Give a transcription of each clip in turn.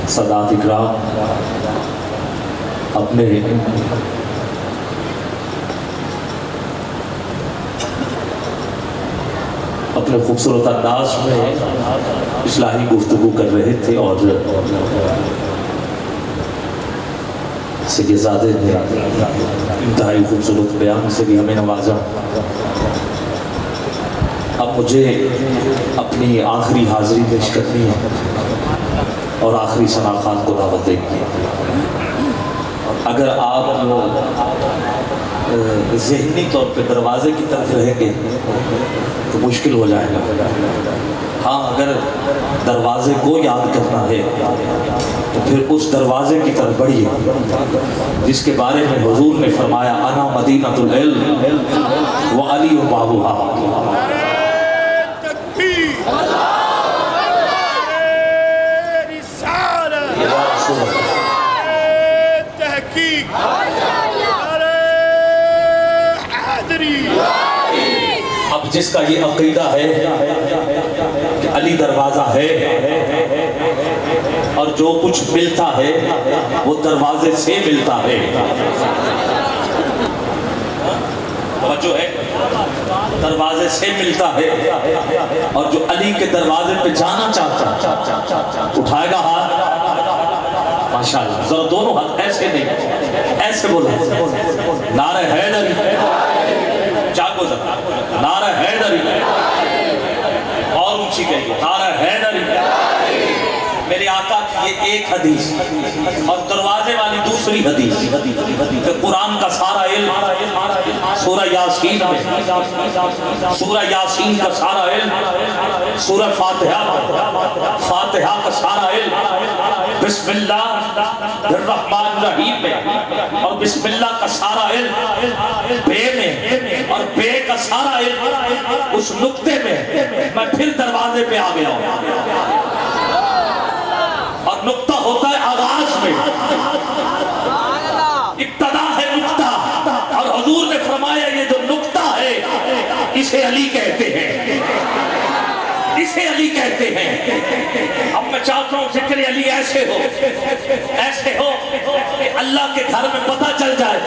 سادات اکرام اپنے خوبصورت انداز میں اصلاحی گفتگو کر رہے تھے، اور سیدزادے نے انتہائی خوبصورت بیان سے بھی ہمیں نوازا۔ اب مجھے اپنی آخری حاضری پیش کرنی ہے اور آخری ثناءخوان کو دعوت دینی ہے۔ اگر آپ ذہنی طور پہ دروازے کی طرف رہیں گے تو مشکل ہو جائے گا، ہاں اگر دروازے کو یاد کرنا ہے تو پھر اس دروازے کی طرف بڑھیے جس کے بارے میں حضور نے فرمایا انا مدینۃ العلم وعلی بابھا۔ اب جس کا یہ عقیدہ ہے کہ علی دروازہ ہے اور جو کچھ ملتا ہے وہ دروازے سے ملتا ہے، جو ہے دروازے سے ملتا ہے، اور جو علی کے دروازے پہ جانا چاہتا اٹھائے گا ہاتھ، ماشاءاللہ ذرا دونوں ہاتھ ایسے نہیں ایسے بولا، نعرہ حیدری، جاگو ذرا، نعرہ حیدری، اور اونچی کہیے نعرہ حیدری۔ میرے آقا کی یہ ایک حدیث اور دروازے والی دوسری حدیث کہ قرآن کا سارا علم سورہ یاسین میں، سورہ یاسین کا سارا علم، سورہ فاتحہ کا سارا علم بسم اللہ الرحمن الرحیم میں، اور بسم اللہ کا سارا علم بے میں، اور بے کا سارا علم اس نقطے میں، میں پھر دروازے پہ آ گیا ہوں، اور نقطہ ہوتا ہے آغاز میں، ابتدا ہے نقطہ، اور حضور نے فرمایا یہ جو نقطہ ہے اسے علی کہتے ہیں، اسے علی کہتے ہیں۔ اب میں چاہتا ہوں ذکر علی ایسے ہو کہ اللہ کے گھر میں پتہ چل جائے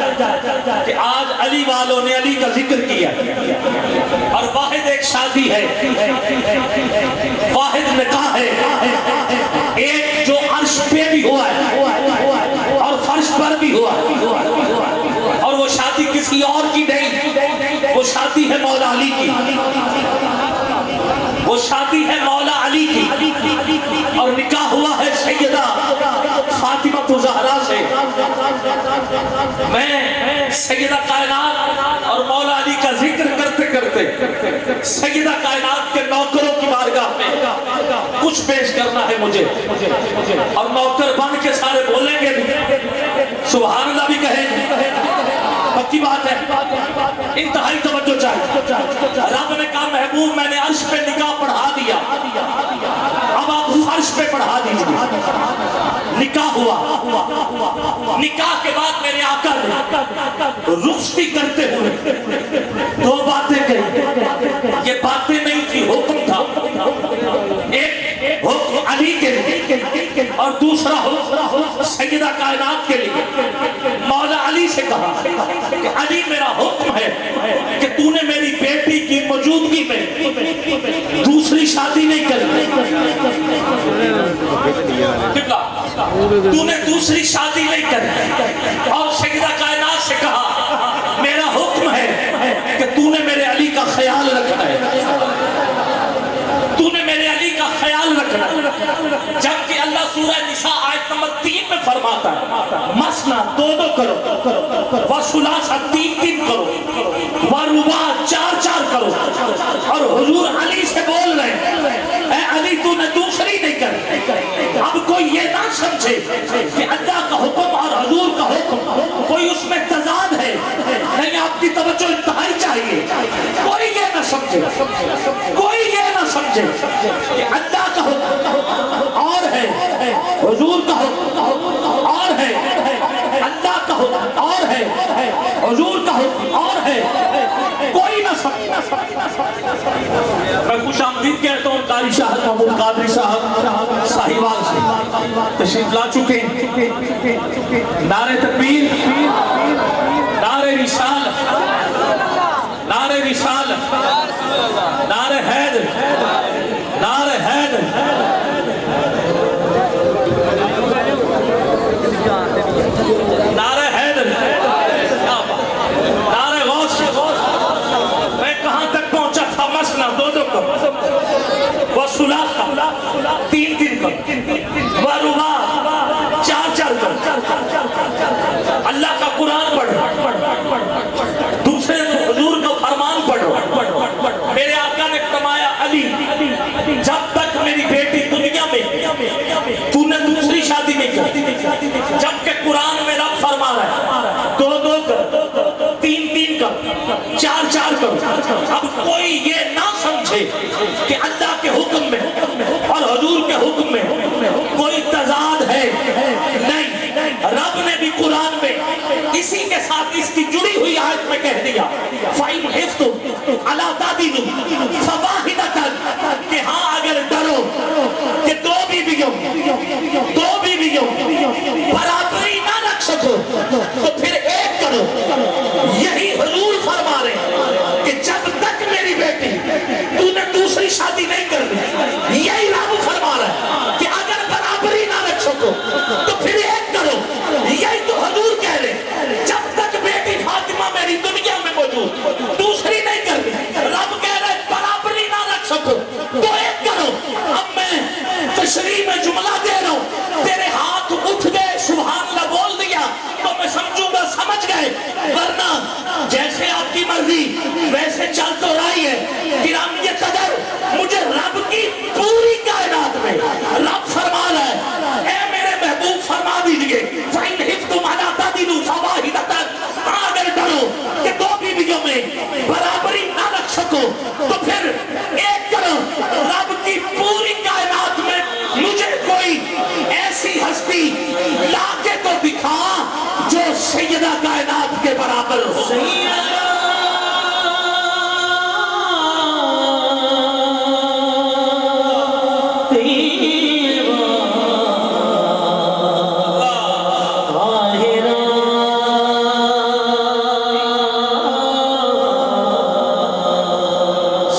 کہ آج علی والوں نے علی کا ذکر کیا، اور واحد ایک شادی ہے، واحد نکاح ہے، ایک جو عرش پہ بھی ہوا ہے اور فرش پر بھی ہوا ہے، اور وہ شادی کسی اور کی نہیں، وہ شادی ہے مولا علی کی، وہ شادی ہے مولا علی کی، اور نکاح ہوا ہے سیدہ فاطمہ زہرا سے۔ میں سیدہ کائنات اور مولا علی کا ذکر کرتے کرتے سیدہ کائنات کے نوکروں کی بارگاہ میں کچھ پیش کرنا ہے مجھے، اور نوکر بن کے سارے بولیں گے بھی، سبحان اللہ بھی کہیں گے، پکی بات ہے، انتہائی توجہ چاہیے۔ رب نے کہا محبوب میں نے عرش پہ نکاح پڑھا دیا، اب آپ فرش پہ پڑھا دیجئے۔ نکاح ہوا، نکاح کے بعد میرے آقا نے رخصتی کرتے ہوئے دو باتیں کہی، یہ باتیں نہیں تھی، حکم تھا، ایک حکم علی کے لیے اور دوسرا حکم سیدہ کائنات کے لیے۔ مولا علی سے کہا کہ علی میرا حکم ہے کہ تو نے میری بیٹی کی موجودگی میں دوسری شادی نہیں کرنی، تو نے دوسری شادی نہیں کرنی، اور سیدہ کائنات سے کہا میرا حکم ہے کہ تو نے میرے علی کا خیال رکھنا ہے، تو نے میرے علی کا خیال رکھنا ہے۔ جبکہ اللہ سورہ نساء آیت نمبر 3 میں فرماتا ہے مثنی دو دو کرو، وثلاث تین تین کرو، ورباع چار چار کرو، اور حضور علی سے بول رہے ہیں اے علی تو نے دوسری نہیں کرنی۔ اب کوئی یہ نہ سمجھے کہ اللہ کا حکم اور حضور کا حکم کوئی اس میں تضاد ہے، نہیں، آپ کی توجہ انتہائی چاہیے۔ کوئی یہ نہ سمجھے، کوئی یہ نہ سمجھے کہ اللہ کا حکم اور ہے، حضور کا حکم اور ہے، اللہ کا حکم اور ہے، حضور کا حکم اور ہے، کوئی نہ سمجھے۔ میں خوش آمدید کہتا ہوں قاری شاہ محمود قادری صاحب ساہیوال سے تشریف لا چکے ہیں۔ نعرہ تکبیر، نعرہ رسالت، نعرہ رسالت، نعرہ حیدر، نعرہ حیدر، نعرہ حیدر، نعرہ غوث۔ میں کہاں تک پہنچا تھا؟ مسنا دو کو وصلہ تین کو وربا چار کو اللہ کا قرآن پڑھو، دوسرے حضور کا فرمان پڑھو۔ میرے آقا نے فرمایا علی جب تک میری بیٹی دنیا میں تو نے دوسری شادی نہیں کی، جبکہ قرآن میں رب فرما رہا ہے دو کر، تین کر، چار کر۔ اب کوئی یہ نہ سمجھے کہ اللہ کے حکم میں اور حضور کے حکم میں کوئی تضاد ہے، نہیں۔ رب نے بھی قرآن میں اسی کے ساتھ اس کی جڑی ہوئی آیت میں کہہ دیا فَإِنْ خِفْتُمْ عَلَىٰ تَعْدِلُوا فَوَاحِدَةً، کہ ہاں اگر ڈرو کہ دو بیویوں برابری نہ رکھ سکو تو پھر ایک کرو۔ یہی حضور فرما رہے ہیں کہ جب تک میری بیٹی تو نے دوسری شادی نہیں کرنی، یہی رب فرما رہا ہے کہ اگر برابری نہ رکھ سکو تو پھر ایک کرو۔ یہی تو حضور کہہ رہے ہیں جب تک بیٹی فاطمہ میری دنیا میں موجود دوسری نہیں کرنی، رب کہہ رہے ہیں برابری نہ رکھ سکو تو ایک کرو۔ اب میں تشریح میں جملہ دے رہا ہوں، تیرے ہاتھ اٹھ گئے سبحان اللہ بول دیا تو میں سمجھوں گا سمجھ گئے، ورنہ جیسے آپ کی مرضی ویسے چل تو رہی ہے۔ کرام یہ قدر مجھے رب کی پوری کائنات میں رب فرما رہا ہے، اے میرے محبوب فرما دیجئے فَإِنْ خِفْتُمْ عَلَىٰ تَعْدِلُوا فَوَاحِدَةً، اگر ڈرو کہ دو بیویوں میں برابری نہ رکھ سکو تو پھر ایک کرو۔ رب کی پوری کائنات میں مجھے کوئی ایسی ہستی لا کے تو دکھا جو سیدہ کائنات کے برابر ہو۔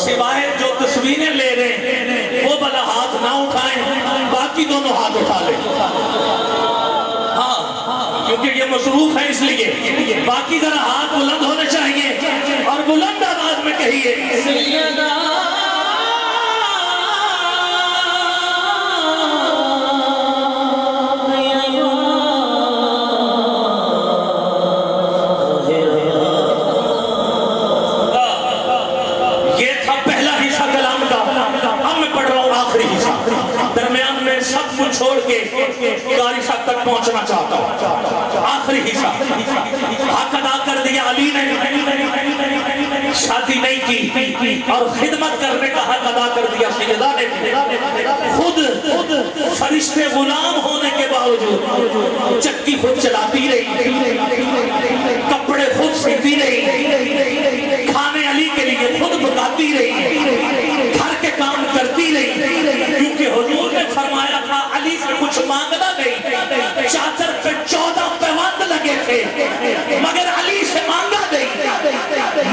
سوائے جو تصویریں لے رہے ہیں وہ بلا ہاتھ نہ اٹھائیں، باقی دونوں ہاتھ اٹھا لیں۔ ہاں کیونکہ یہ مصروف ہے اس لیے باقی ذرا ہاتھ بلند ہونے چاہیے اور بلند آواز میں کہیے سیدہ چھوڑ کے قاری صاحب تک پہنچنا چاہتا ہوں۔ آخری حصہ حق ادا کر دیا علی نے، شادی نہیں کی اور خدمت کرنے کا حق ادا کر دیا سیدہ نے۔ خود فرشتے غلام ہونے کے باوجود چکی خود چلاتی رہی، کپڑے خود سیتی رہی، کھانے علی کے لیے خود پکاتی رہی، گھر کے کام کرتی رہی، کیونکہ حضور نے فرمایا تھا علی سے کچھ مانگنا نہیں۔ چادر پہ 14 پیوند لگے تھے مگر علی سے مانگا نہیں،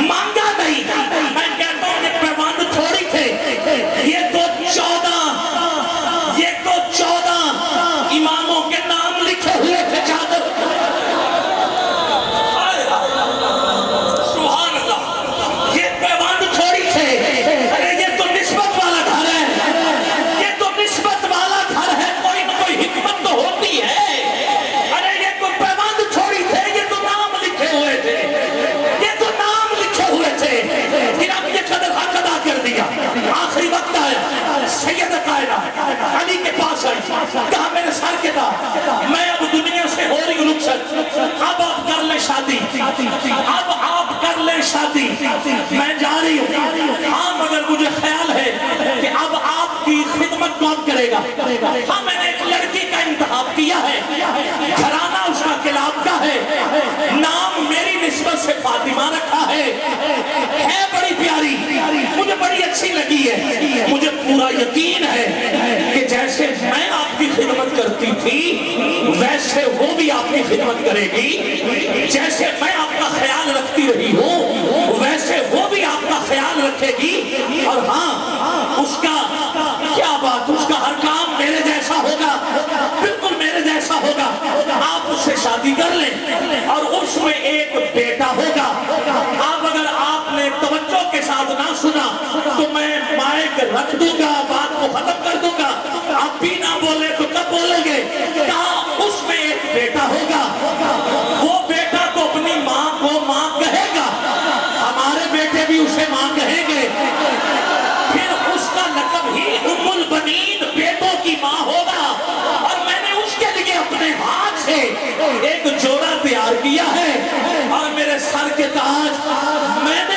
مانگا نہیں۔ میں کہتا ہوں یہ پیوند تھوڑی تھے، یہ تو 14 اماموں کے نام لکھے ہوئے تھے چادر۔ سبحان اللہ، یہ پیوند تھوڑی تھے۔ ارے یہ تو نسبت والا گھر ہے، یہ تو نسبت والا گھر ہے، کوئی نہ کوئی حکمت تو ہوتی ہے۔ ارے یہ تو پیوند تھوڑی تھے، یہ تو نام لکھے ہوئے تھے، یہ تو نام لکھے ہوئے تھے۔ پھر اب یہ قدر حق ادا کر دیا۔ آخری وقت آیا، سید کائنات علی کے پاس آئی، کہا میرے سر کے دا میں اب دنیا سے ہو رہی ہوں رخصت، اب آپ کر لیں شادی، اب آپ کر لیں شادی، میں جا رہی ہوں۔ ہاں مگر مجھے خیال ہے کہ اب آپ کی خدمت کون کرے گا؟ ہاں میں نے ایک لڑکی کا انتخاب کیا ہے، گھرانہ اس کا کلاب کا ہے، نام میری نسبت سے فاطمہ رکھا ہے بڑی پیاری، مجھے بڑی بڑی اچھی لگی ہے. مجھے پورا یقین ہے کہ جیسے میں آپ کی خدمت کرتی تھی ویسے وہ بھی آپ کی خدمت کرے گی. جیسے میں آپ کا خیال رکھتی رہی ہوں ویسے وہ بھی آپ کا خیال رکھے گی. اور ہاں اس کا کیا بات, اس کا ہر کام میرے جیسا ہوگا, بالکل میرے جیسا ہوگا. آپ اس سے شادی کر لیں اور اس میں ایک بیٹا ہوگا. اب اگر آپ نے توجہ کے ساتھ نہ سنا تو میں مائک رکھ دوں گا, بات کو ختم کر دوں گا. آپ بھی نہ بولے تو کب بولیں گے. کہا اس میں ایک بیٹا ہوگا, وہ بیٹا تو اپنی ماں کو ماں کہے گا, ہمارے بیٹے بھی اسے ماں کہیں گے. پھر اس کا لقب ہی ام البنین, بیٹوں کی ماں ہوگا. اور میں نے اس کے لیے اپنے ہاتھ سے ایک جوڑا تیار کیا ہے اور میرے سر کے تاج میں نے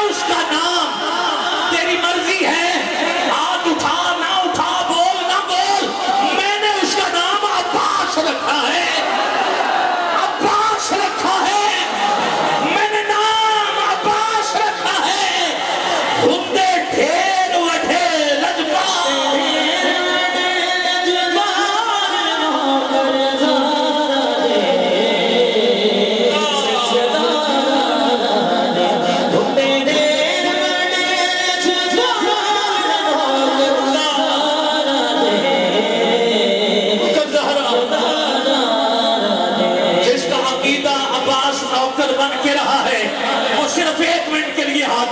اس کا نام, تیری مرضی ہے ہاتھ اٹھا نہ اٹھا, بول نہ بول, میں نے اس کا نام عباس رکھا ہے. عباس رکھا ہے, میں نے نام عباس رکھا ہے. ہندے ڈھیر وٹھے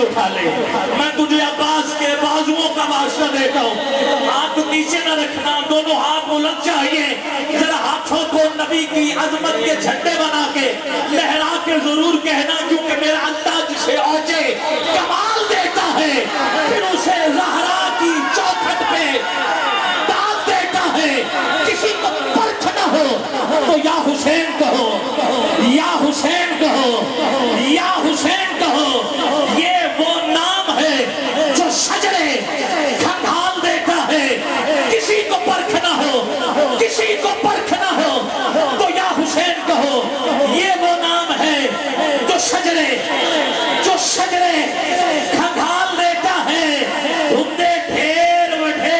اٹھا لے. میں تجھے عباس کے بازوؤں کا واسطہ دیتا ہوں, ہاتھ نیچے نہ رکھنا, دونوں ہاتھ بلند چاہیے. ذرا ہاتھوں کو نبی کی عظمت کے جھنڈے بنا کے لہرا کے ضرور کہنا, کیونکہ میرا انداز جسے اوجے کمال دیتا ہے پھر اسے زہرا کی چوکھٹ پہ ڈال دیتا ہے. کسی کو پرکھ نہ ہو تو یا حسین کہو, یا حسین کہو, یا حسین کہو. یہ وہ نام ہے جو شجرے کھنگال دیتا ہے. کسی کو پرکھ نہ ہو, کسی کو پرکھ نہ ہو تو یا حسین کہو. یہ وہ نام ہے جو شجرے کھنگال دیتا ہے. ہندے ڈھیر وٹھے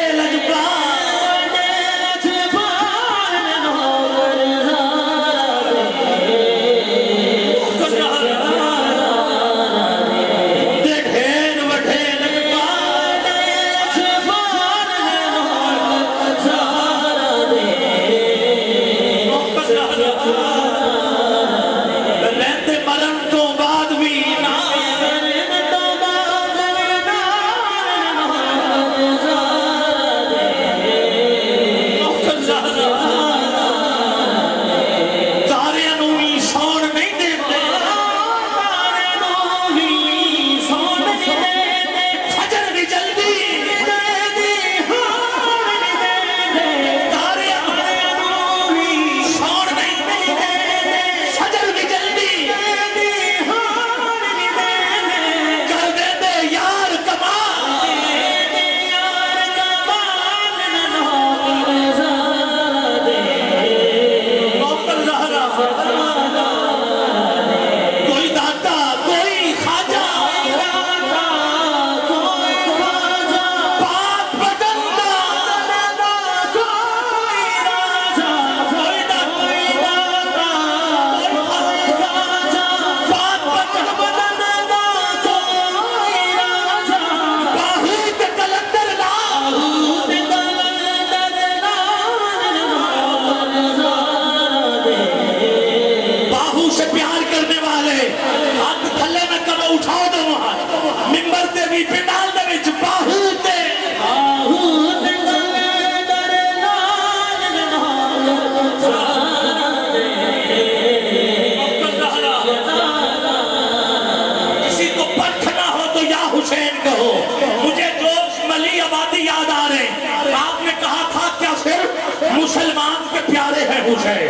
مسلمان کے پیارے ہیں حسین.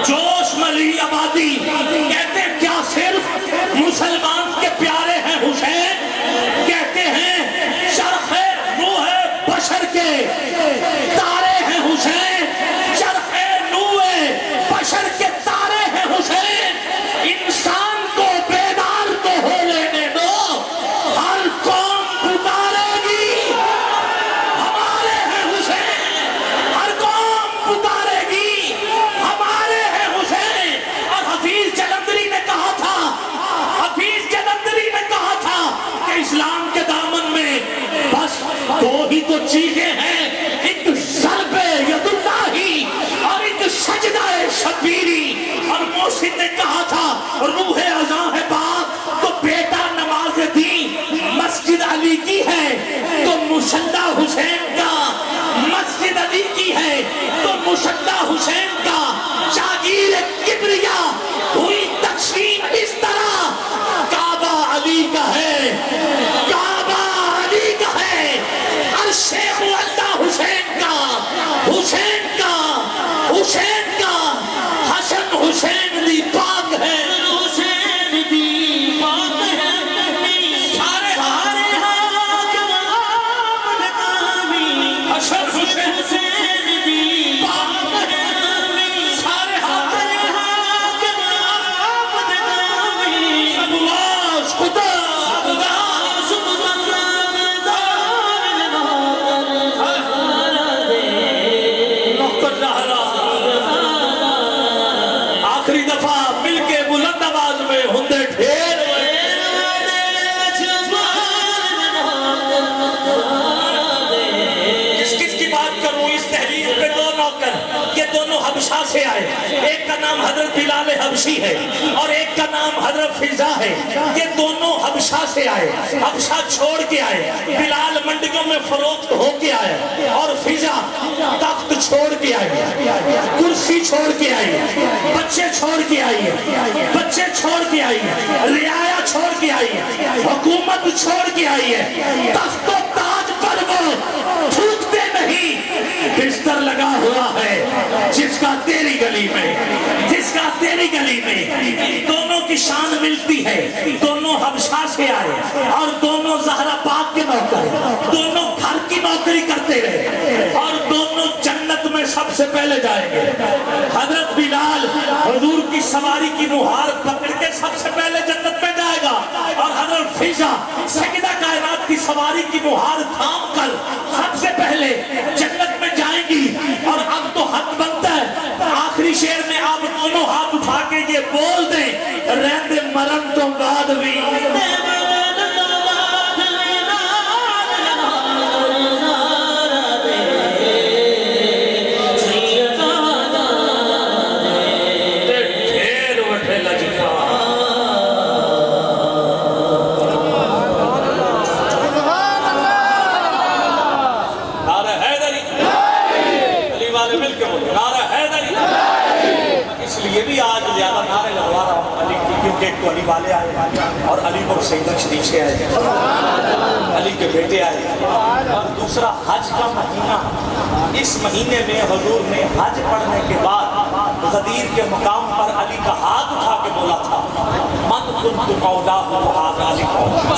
جوش ملی آبادی کہتے کیا صرف مسلمان کے پیارے ہیں حسین؟ کہتے ہیں شرح روح بشر کے تارے ہیں حسین. شرح روح بشر کے تارے ہیں حسین. انسان کو بیدار تو ہو لینے دو, سے آئے. ایک کا نام حضرت بلال حبشی ہے اور ایک کا نام حضرت فضا ہے. یہ دونوں حبشہ سے آئے, حبشہ چھوڑ کے آئے. بلال منڈیوں میں فروخت ہو کے آئے اور فضا تخت چھوڑ کے آئی, کرسی چھوڑ کے آئی, بچے چھوڑ کے آئی, بچے چھوڑ کے آئی, رعایا چھوڑ کے آئی, حکومت چھوڑ کے آئی ہے. تخت و تاج پر وہ تھوکتے نہیں, بستر لگا ہوا ہے جس کا تیری گلی میں, جس کا تیری گلی میں. دونوں کی شان ملتی ہے. دونوں حبشہ سے آئے اور دونوں زہرا پاک کے نوکر, دونوں گھر کی نوکری کرتے رہے اور دونوں جنت میں سب سے پہلے جائیں گے. حضرت بلال حضور کی سواری کی مہار پکڑ کے سب سے پہلے جنت میں جائے گا اور حضرت فضا سیدہ کائنات کی سواری کی مہار تھام کر سب سے پہلے جنت میں جائیں گی. اور اب تو حق بنتا ہے آخری شعر میں آپ دونوں ہاتھ اٹھا کے یہ بول دیں, رہتے مرن تو بعد بھی یہ بھی آج زیادہ نعرے لگوا رہا ہوں علی کی, کیونکہ ایک تو علی والے آئے اور علی پر سیدہ شریف سے آئے, علی کے بیٹے آئے, اور دوسرا حج کا مہینہ. اس مہینے میں حضور نے حج پڑھنے کے بعد غدیر کے مقام پر علی کا ہاتھ اٹھا کے بولا تھا, من کنت مولا وہذا علی مولا,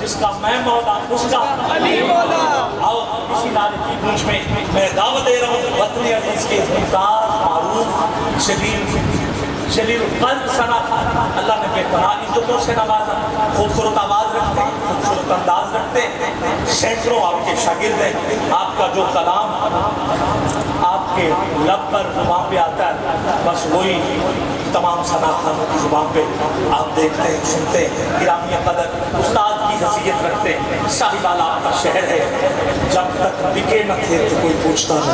جس کا میں مولا اس کا علی مولا. آؤ اسی نعرے کی گونج میں میں دعوت دے رہا ہوں وطن عزیز کے ممتاز معروف جلیل القدر ثنا خان. اللہ نے بے پناہ عزتوں سے نوازا, خوبصورت آواز رکھتے ہیں, خوبصورت انداز رکھتے ہیں, سینکڑوں آپ کے شاگرد ہیں. آپ کا جو کلام آپ کے لب پر زبان پہ آتا ہے بس وہی تمام ثنا خانوں کی زبان پہ آپ دیکھتے ہیں, سنتے ہیں. گرامی قدر استاد کی حیثیت رکھتے ہیں. صاحبالہ آپ کا شہر ہے, جب تک بکے نہ تھے تو کوئی پوچھتا نہ تھا.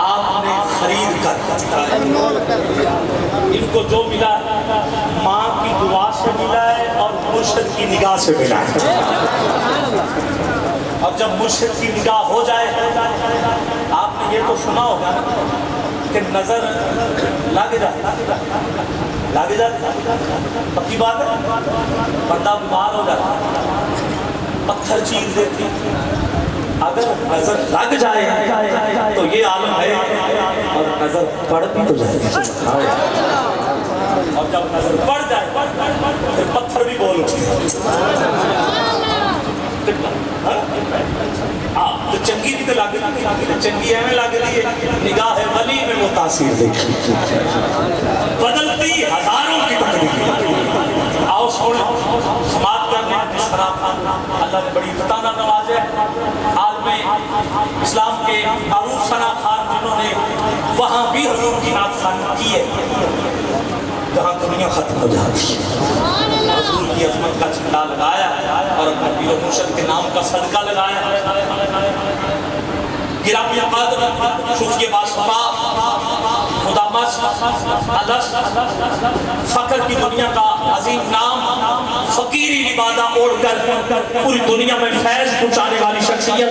آپ نے خرید کر ان کو جو ملا ماں کی دعا سے ملا ہے اور مرشد کی نگاہ سے ملا ہے. اور جب مرشد کی نگاہ ہو جائے, آپ نے یہ تو سنا ہوگا کہ نظر لگ جاتی, پکی بات ہے. بندہ بیمار ہو جاتا, پتھر چیر دیتی, اگر نظر لگ جائے تو یہ عالم ہے, اور نظر پڑ بھی تو جائے, اور جب نظر پڑ جائے پھر پتھر بھی بول تو چنگی بھی تو لگ دی, چنگی ایویں لگ دی نگاہ ولی میں وہ تاثیر دیکھی, بدلتی ہزاروں کی تقدیر. آؤ سوڑے سماعت کرنے جس طرح اللہ نے بڑی فتانہ نوازے. عالم اسلام کے معروف ثنا خان جنہوں نے وہاں بھی حضور کی نعت خوانی کی ہے جہاں دنیا ختم ہو جاتی ہے. حضور کی عظمت کا جھنڈا لگایا اور اپنے پیر و مرشد کے نام کا صدقہ لگایا. گرامی قدر صوفی باصفا خدامت الست فقر کی دنیا کا عظیم نام, فقیری لبادہ اوڑھ کر پوری دنیا میں فیض پہنچانے والی شخصیت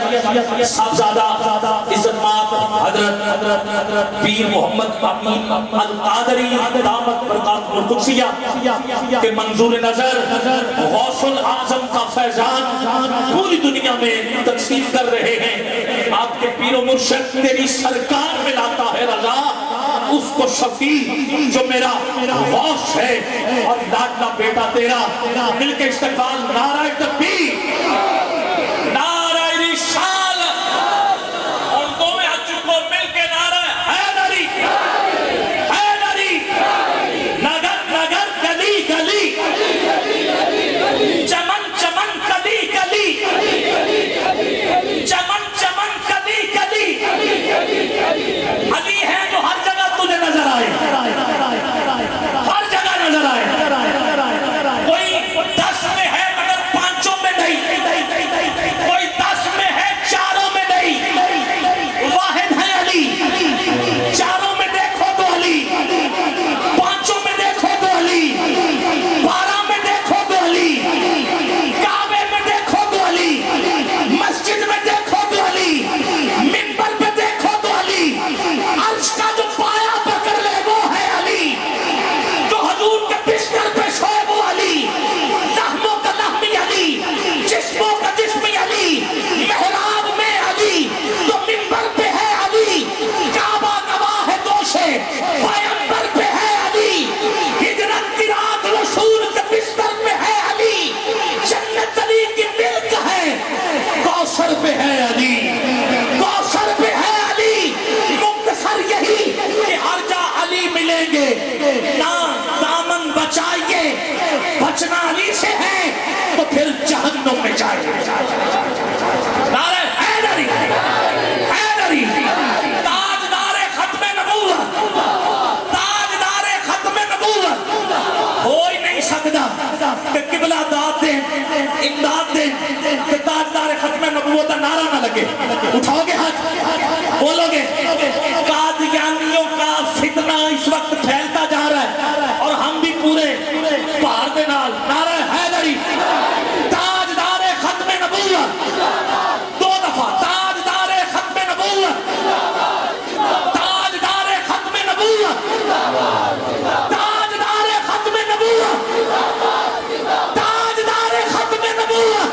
صاحبزادہ عزت مآب حضرت پیر محمد امین القادری دامت برکاتہ القدسیہ کے منظور نظر غوث الاعظم کا فیضان پوری دنیا میں تقسیم کر رہے ہیں. آپ کے پیر و مرشد تیری سرکار میں لاتا ہے رضا, اس کو شفیع جو میرا غوث ہے اور لاڈلا بیٹا تیرا. مل کے استقبال نعرہ تکبیر, نعرہ رسالت, اور دو میں ہاتھ کو مل کے نعرہ حیدری, حیدری, نگر نگر گلی گلی, چمن چمن کلی کلی, چمن چمن کلی کلی. علی ہے جو ہر جگہ تجھے نظر آئے, ہر جگہ نظر آئے. کوئی 10 میں ہے مگر 5 داد دیں، امداد دیں کہ تاجدار ختم نبوت کا نعرہ نہ لگے. اٹھاؤ گے ہاتھ، بولو گے قادیانیوں کا فتنہ اس وقت پھیلتا جا رہا ہے اور ہم بھی پورے پہاڑ دے نال نعرہ حیدری تاجدار ختم نبوت. دو دفعہ تاجدار ختم نبوت، تاجدار ختم نبوت، تاجدار ختم نبوت، تاجدار ختم نبوت.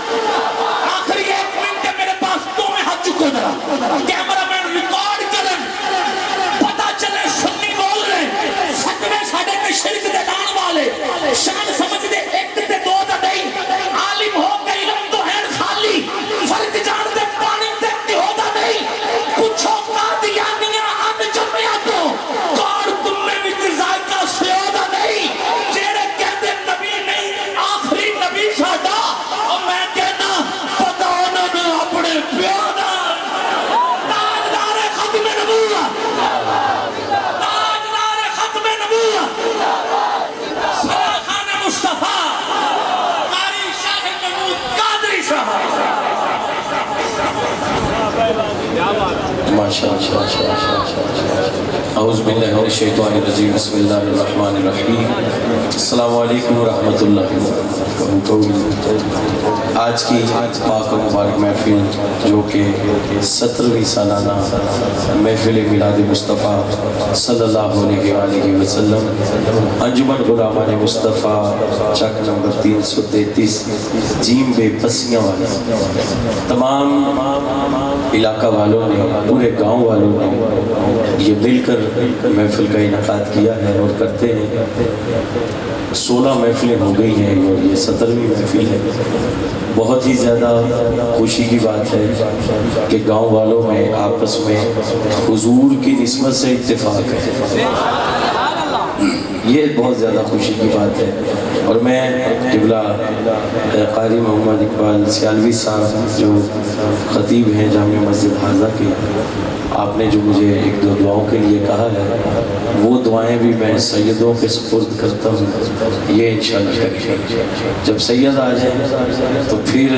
آخری 1 منٹ ہے میرے پاس، تو میں ہاتھ چکو ذرا، کیمرہ مین ریکارڈ کریں، پتا چلے سنی بول رہے فتوے ساڈے میں شرک دے لان والے. شان سمجھ دے ایک تے دو دا نہیں، عالم ہو کے علم تو ہے خالی، فرق جان دے پانی تے ہو دا نہیں. پوچھو قادیانیاں ان جمعیاں تو کار تم میں وچ ذائقہ سیودہ نہیں، جیڑے کہتے نبی نہیں آخری نبی ساڈا. اور میں کہنا پتا انہوں نے اپنے پیو دا تاجدار ختم نبوت، تاجدار ختم نبوت صلاح خان مصطفیٰ قاری شاہ محمود قادری صاحب. اعوذ باللہ من الشیطان الرجیم، بسم اللہ الرحمن الرحیم. السلام علیکم ورحمۃ اللہ وبرکاتہ. آج کی پاک و مبارک محفل جو کہ 17ویں سالانہ محفل میلاد مصطفیٰ صلی اللہ علیہ وآلہ وسلم انجمن غلامان مصطفیٰ چک نمبر 333 جیم بے پسیاں والے تمام علاقہ والوں نے، پورے گاؤں والوں نے یہ مل کر محفل کا انعقاد کیا ہے اور کرتے ہیں. 16 محفلیں ہو گئی ہیں اور یہ 17ویں محفل ہے. بہت ہی زیادہ خوشی کی بات ہے کہ گاؤں والوں میں آپس میں حضور کی نسبت سے اتفاق ہے. یہ بہت زیادہ خوشی کی بات ہے. اور میں قبلہ قاری محمد اقبال سیالوی صاحب جو خطیب ہیں جامع مسجد حاضہ کے، آپ نے جو مجھے 1-2 دعاؤں کے لیے کہا ہے، وہ دعائیں بھی میں سیدوں کے سپرد کرتا ہوں. یہ انشاءاللہ کریں. جب سید آ جائیں تو پھر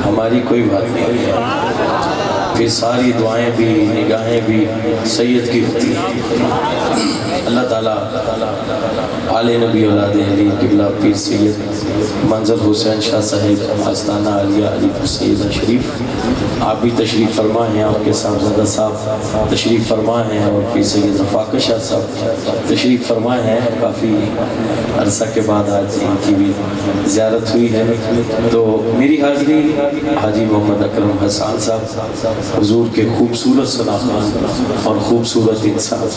ہماری کوئی بات نہیں ہے، پھر ساری دعائیں بھی نگاہیں بھی سید کی ہوتی ہیں. اللہ تعالیٰ آل نبی اولاد علی قبلہ پیر سید منظر حسین شاہ صاحب آستانہ عالیہ علی پور سیدہ شریف، آپ بھی تشریف فرما ہیں، آپ کے صاحبزادہ صاحب تشریف فرما ہیں، اور پیر سید رفاقہ شاہ صاحب تشریف فرما ہیں. کافی عرصہ کے بعد آج ان کی بھی زیارت ہوئی ہے. تو میری حاضری حاجی محمد اکرم حسان صاحب، حضور کے خوبصورت صناخان اور خوبصورت انسان،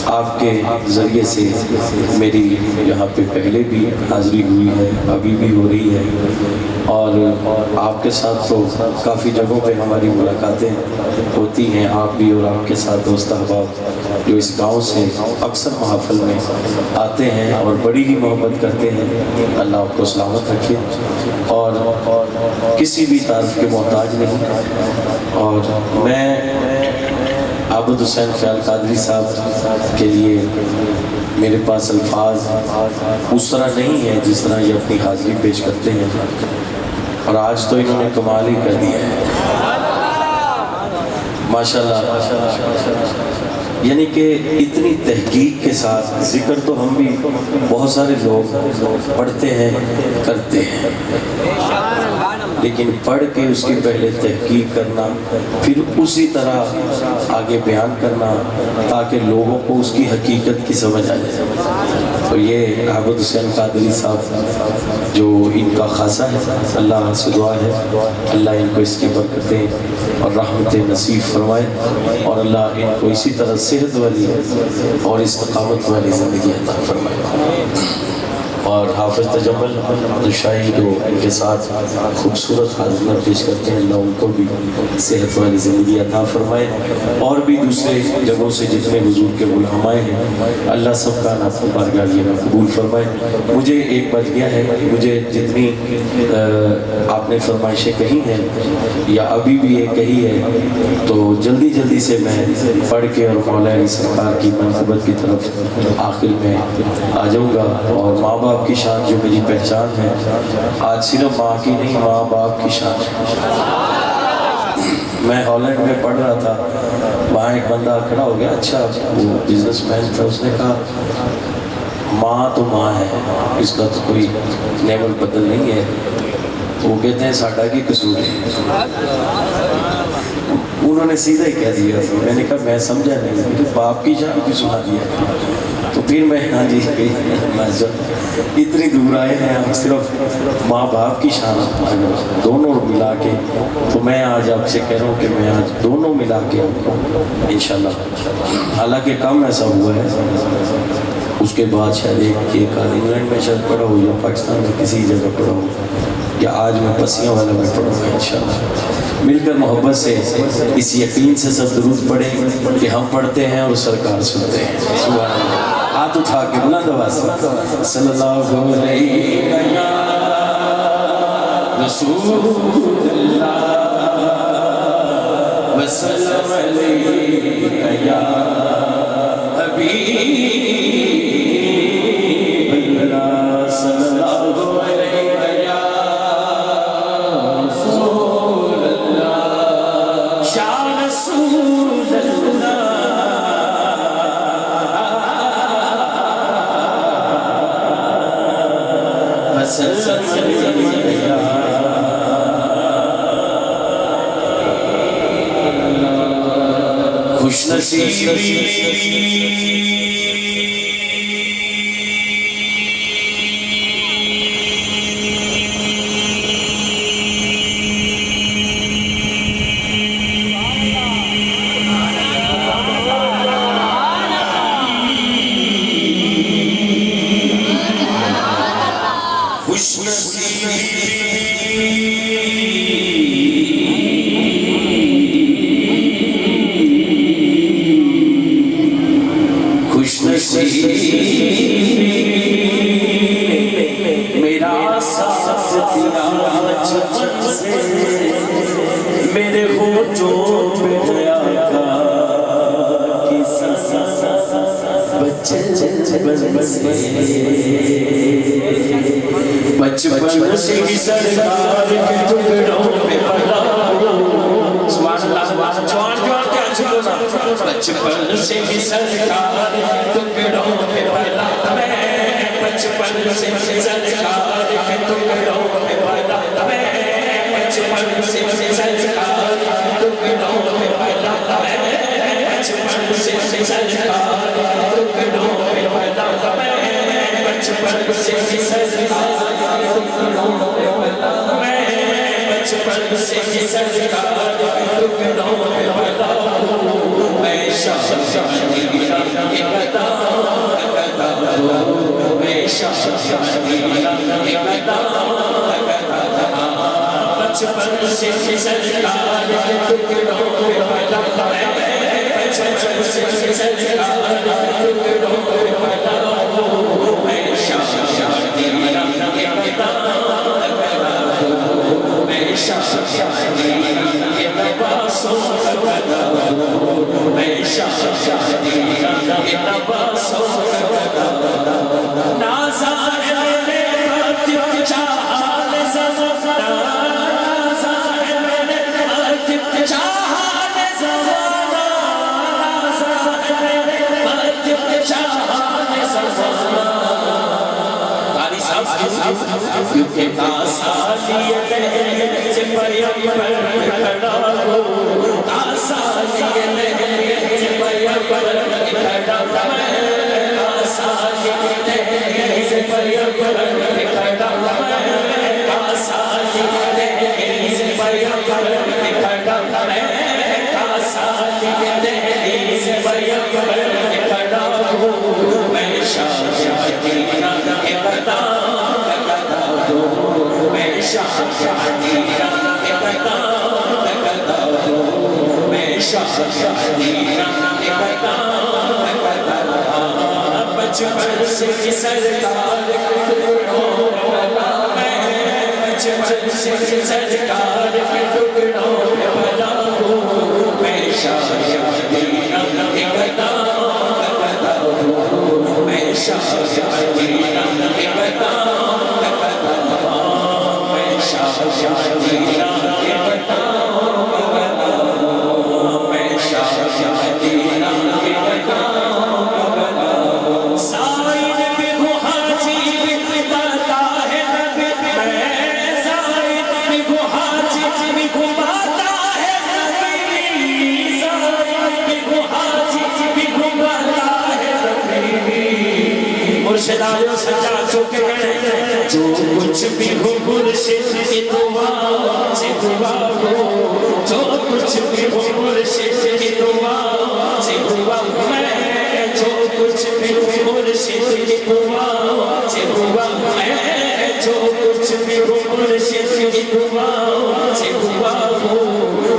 آپ کے ذریعے سے میری یہاں پہ پہلے بھی حاضری ہوئی ہے، ابھی بھی ہو رہی ہے. اور آپ کے ساتھ تو کافی جگہوں پہ ہماری ملاقاتیں ہوتی ہیں. آپ بھی اور آپ کے ساتھ دوست احباب جو اس گاؤں سے اکثر محافل میں آتے ہیں اور بڑی ہی محبت کرتے ہیں. اللہ آپ کو سلامت رکھے اور کسی بھی تعریف کے محتاج نہیں. اور میں عابد حسین خیال قادری صاحب کے لیے میرے پاس الفاظ اس طرح نہیں ہے جس طرح یہ اپنی حاضری پیش کرتے ہیں. اور آج تو انہوں نے کمال ہی کر دیا ہے ماشاءاللہ. یعنی کہ اتنی تحقیق کے ساتھ ذکر تو ہم بھی بہت سارے لوگ پڑھتے ہیں کرتے ہیں، لیکن پڑھ کے اس کی پہلے تحقیق کرنا، پھر اسی طرح آگے بیان کرنا تاکہ لوگوں کو اس کی حقیقت کی سمجھ آ جائے. تو یہ عابد حسین قادری صاحب جو ان کا خاصہ ہے، اللہ سے دعا ہے اللہ ان کو اس کی برکتیں اور رحمتیں نصیب فرمائے، اور اللہ ان کو اسی طرح صحت والی اور استقامت والی زندگی عطا فرمائے. اور حافظ تجمل دشائی جو ان کے ساتھ خوبصورت حاضریاں پیش کرتے ہیں، اللہ ان کو بھی صحت والی زندگی عطا فرمائے. اور بھی دوسرے جگہوں سے جتنے حضور کے علماء ہیں، اللہ سب کا نام بارگاہ میں قبول فرمائے. مجھے ایک بچ گیا ہے، مجھے جتنی آپ نے فرمائشیں کہی ہیں یا ابھی بھی یہ کہی ہے تو جلدی جلدی سے میں پڑھ کے اور مولا علی سرکار کی منقبت کی طرف آخر میں آ جاؤں گا. اور ماں باپ باپ کی شان جو میری پہچان ہے، آج صرف ماں کی نہیں، ماں باپ کی شان ہے۔ میں ہالینڈ میں پڑھ رہا تھا، وہاں ایک بندہ کھڑا ہو گیا، اچھا وہ بزنس مین تھا، اس نے کہا ماں تو ماں ہے، اس کا تو کوئی لیول بدل نہیں ہے۔ وہ کہتے ہیں ساڈا کی قصور ہے۔ انہوں نے سیدھا ہی کہہ دیا، میں نے کہا میں سمجھا نہیں، میرے باپ کی شان کی سنا دیا۔ تو پھر میں ہاں جی اتنی دور آئے ہیں ہم، صرف ماں باپ کی شان دونوں ملا کے، تو میں آج آپ سے کہہ رہا ہوں کہ میں آج دونوں ملا کے انشاءاللہ، حالانکہ کم ایسا ہوا ہے، اس کے بعد شاید ایک آدھ انگلینڈ میں شاید پڑھا ہو یا پاکستان میں کسی جگہ پڑھا ہو، یا آج میں پسیاں والا میں پڑھوں گا انشاءاللہ۔ مل کر محبت سے اس یقین سے سب درود پڑھیں کہ ہم پڑھتے ہیں اور سرکار سنتے ہیں۔ سبحان اللہ، ہاتھ اٹھا کے بلند آواز سے صلی اللہ علیہ یا رسول اللہ وسلم علیہ یا حبیب اللہ صلی اللہ علیہ یا رسول اللہ یا رسول اللہ وسلم علیہ یا خوش نصیبی میرا ساتھ دیا بچپن سے، میرے ہونٹوں پہ گیا بچپن سے ہی سرکار کے ٹکڑوں پہ پلا بچپن سے ہی سرکار کے ٹکڑوں پہ پلا میں، بچپن سے ہی سرکار کے ٹکڑوں پہ پلا میں، بچپن سے ہی سرکار کے ٹکڑوں پہ پلا میں، بچپن سے ہی سرکار کے ٹکڑوں پہ پلا میں، بچپن سے ہی سرکار کے ٹکڑوں پہ پلا میں، بچپن سے ہی سرکار کے ٹکڑوں پہ پلا میں، شاہدی کے بتا میں، شاہدی کے بتا بچپن سے ہی سرکار کے ٹکڑوں پہ پلا میں، بچپن سے ہی سرکار کے ٹکڑوں پہ پلا میں، شاہدی کے بتا میں، شاہدی کے لباسوں کا بتا میں، شاہدی کے لباسوں کا بتا نازا ہے میرے خاطر چاہال زمانہ، نازا ہے میرے خاطر چاہال زمانہ، نازا ہے میرے خاطر چاہال زمانہ، قاری صاحب کیونکہ آسانیت ہے سے پیغمبر کھڑا ہو، آسانیت ہے سے پیغمبر کھڑا میں، آسانیت ہے سے پیغمبر کھڑا میں، آسانیت ہے سے پیغمبر کھڑا میں، آسانیت ہے سے پیغمبر کھڑا ہو میں، شاہدی کے بتا میں، شاہدی کے بتا میں، شاہدی کے بتا بچپن سے ہی سرکار کے ٹکڑوں پہ پلا میں، بچپن سے ہی سرکار کے ٹکڑوں پہ پلا میں، شاہدی کے بتا میں، شاہدی کے بتا مدینہ کے بتاؤں، میں شاہ مدینہ کے بتاؤں، زائر بھی ہوں حاجی بھی بتا ہے نبی، میں زائر بھی ہوں حاجی بھی بتا ہے نبی، زائر بھی ہوں حاجی بھی بتا ہے نبی، مرشد آئے سجا چکے ہیں، جو کچھ بھی ہو مرشد کی دعا سے دعا ہو، جو کچھ بھی ہو مرشد کی دعا سے دعا، میں جو کچھ بھی ہو مرشد کی دعا سے دعا، میں جو کچھ بھی ہو مرشد کی دعا سے دعا ہو،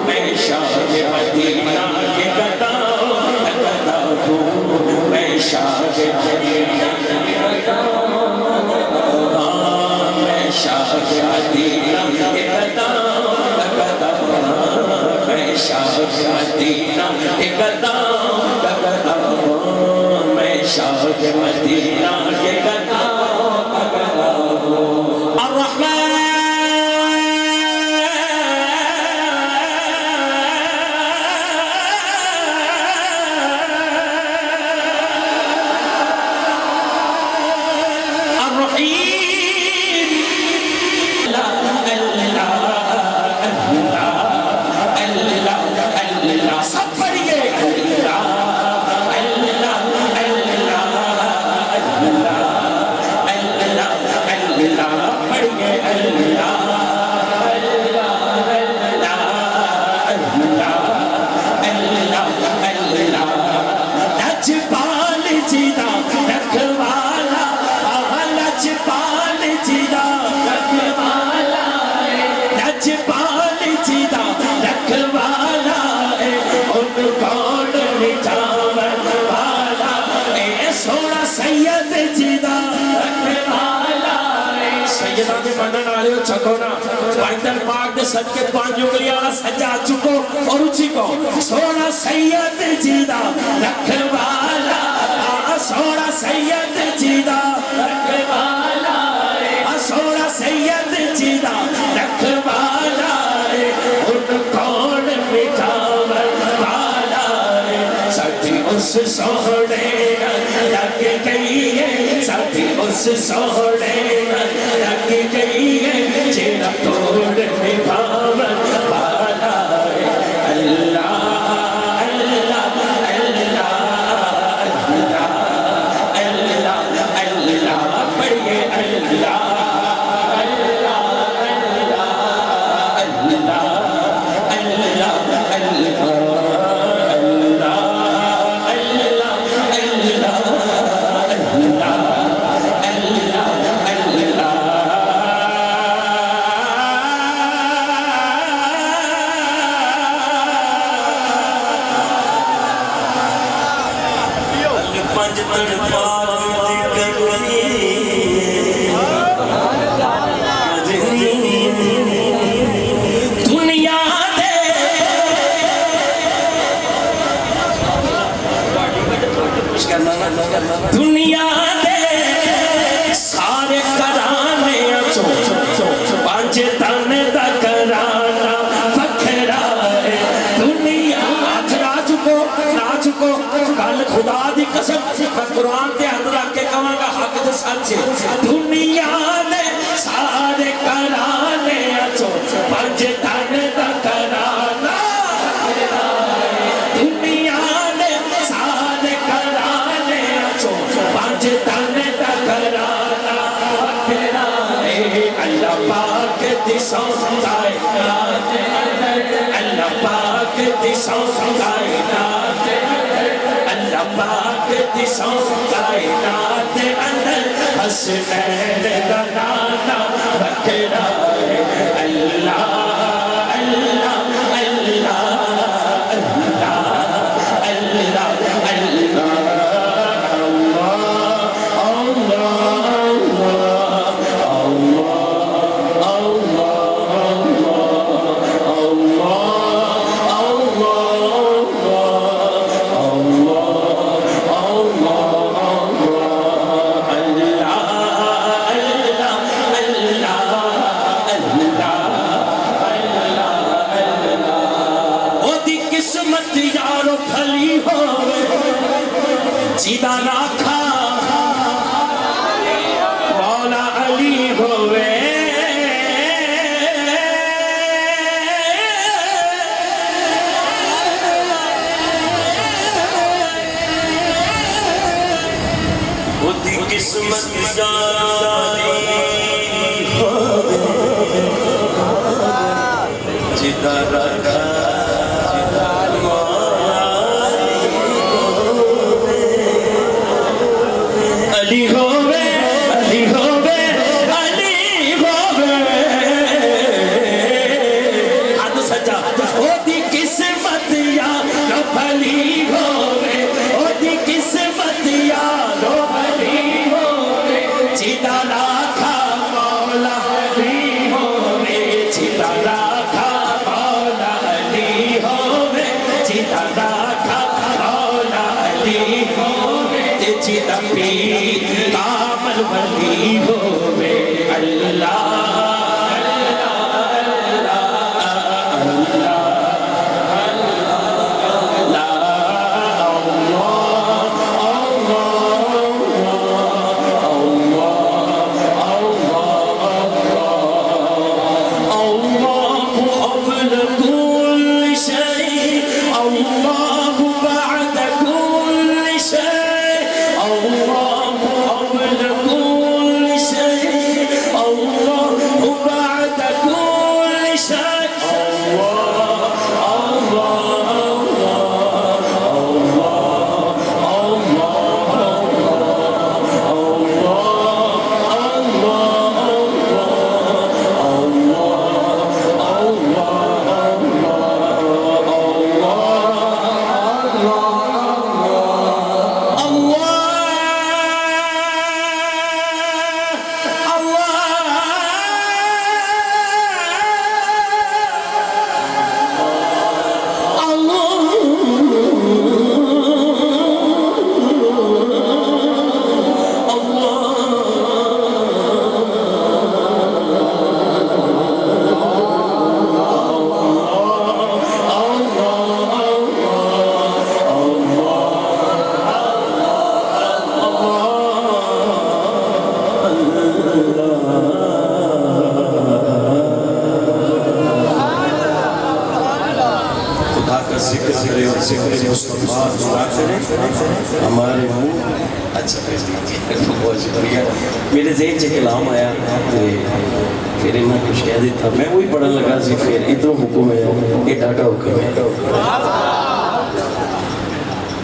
میں شاہ مدینہ کے گدا ہوں، میں شاہ مدینہ کے گدا ہوں، میں شاہ مدینہ کے گدا ہوں، میں شاہ مدینہ کے گدا ہوں، میں شاہ مدینہ کے گدا ہوں، الرحمن پائندر پاک دے صدقے پانچ انگلیاں والا سجا چکو اور اچھی کو سونا سید جیدہ رکھوالا، سونا سید جیدہ رکھوالا، سونا سید جیدہ رکھوالا، ان کون مٹھاور والا، ساتھی اس سوڑے لگ گئی ہے، ساتھی اس سوڑے لگ گئی ہے، چیرا توڑ نبھاون والا ہے، اللہ اللہ اللہ اللہ اللہ اللہ، پڑھئے اللہ اللہ اللہ اللہ اللہ دنیا دے سارے کرانے اچھو پانچ تن دا کرانا فکرا ہے، دنیا ناچ کو کل خدا دی قسم میں قرآن تے ہاتھ رکھ کے کہاں گا حق دے سچ، دنیا دے سارے کرانے اچھو پانچ تن دا کرانا، دنیا دے سارے کرانے اچھو پانچ تن دا کرانا، اللہ پاک دی سون کائنات اندر، اللہ پاک دی سون کائنات اندر، اللہ پاک دی سون کائنات اندر، حسنین دا نانا وکرا ہے، اللہ اللہ اللہ اللہ اللہ اللہ سیدھا راکھا مولا علی ہوئے ہوتی قسمت داری جدا رکھا علی ہوئے علی ہوئے علی ہوئے ہاتھ سجا ہوتی قسمت یارو بھلی ہوئے ہوتی قسمت یارو بھلی ہوئے جدا رکھا مولا علی ہوئے جدا رکھا مولا علی ہوئے جدا رکھا مولا علی ہوئے جدا پیر کامل ولی ہوئے اللہ ذکر کرے اور ذکر مصطفیٰ دعا کرے ہمارے منہ اچھا بہت شکریہ میرے ذہن سے کلام آیا پھر انہیں کچھ کہہ دیتا میں وہی پڑھن لگا سی پھر ادھر حکم ہے یہ ڈاٹا حکم ہے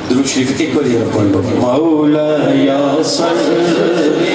درود شریف ایک بار یہ پڑھ لو مولا یا صلی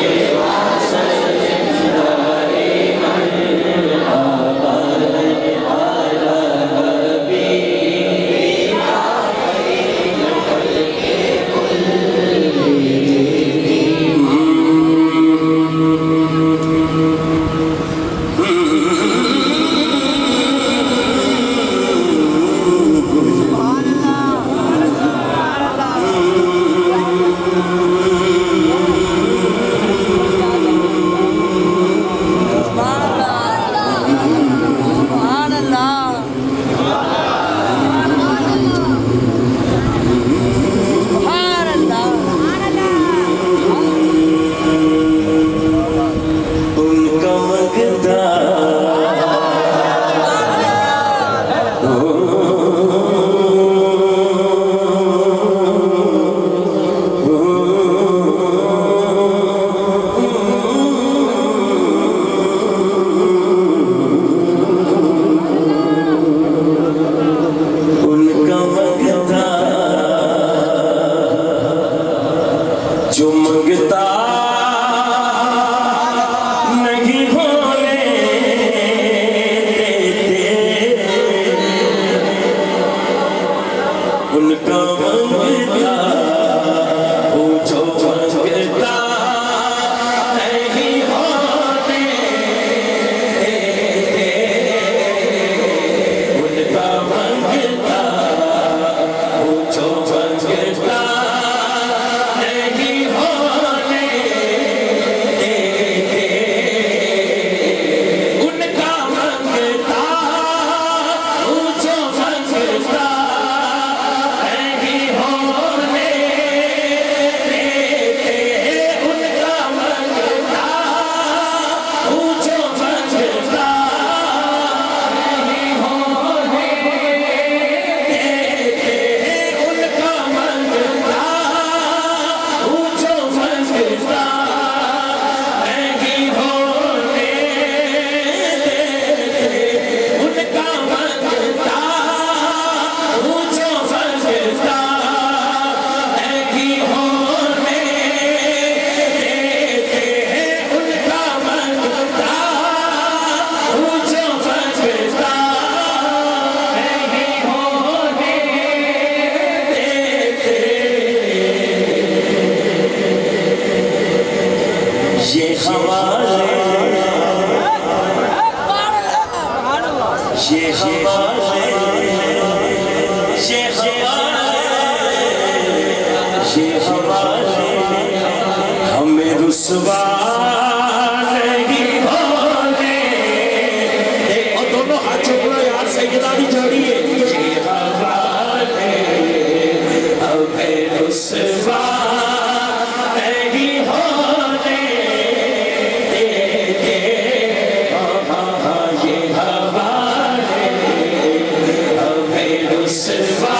یہ حوالے یہ حوالے ہمیں رسوا نہیں ہونے اور دونوں ہاتھ چھوڑو یار سیدہ بھی جوڑیے یہ حوالے ہمیں رسوا نہیں ہونے یہ حوالے ہمیں رسوا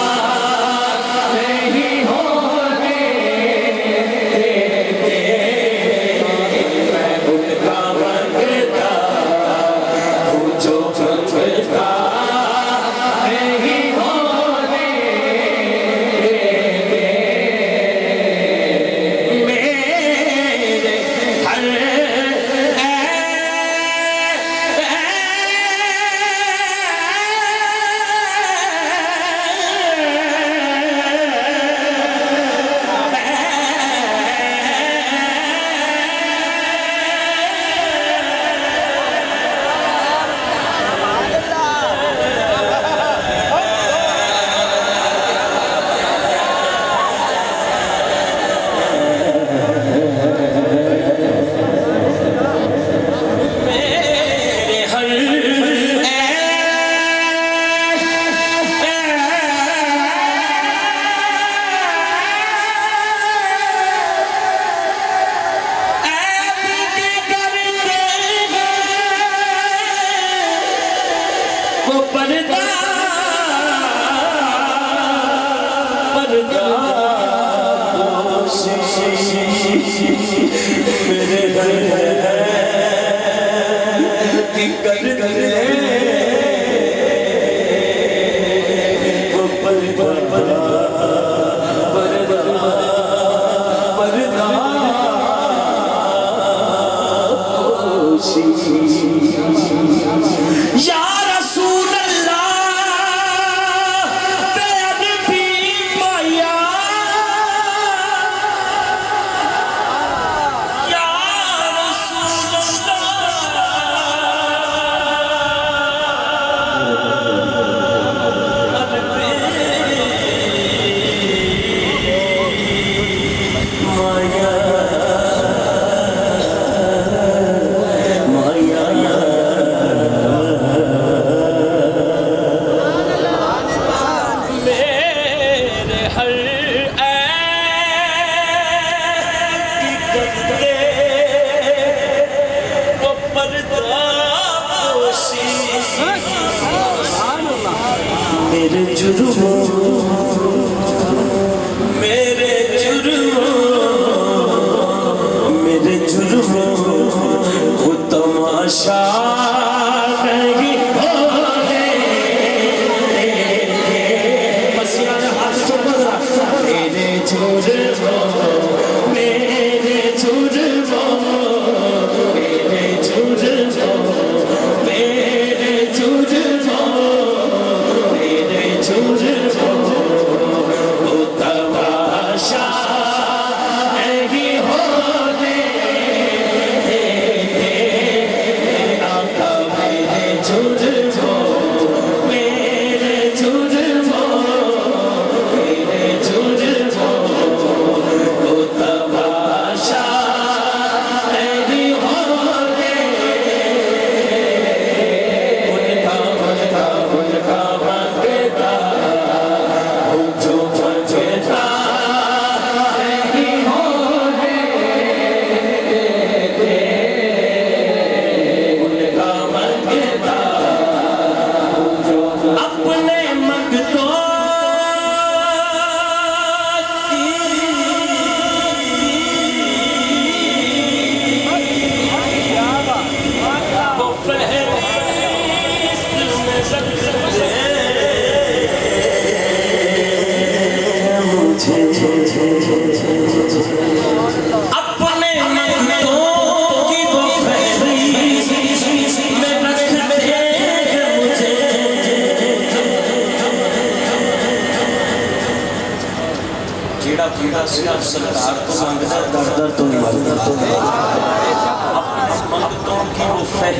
سرکار تو مانگتا در در تو نہیں مانگتا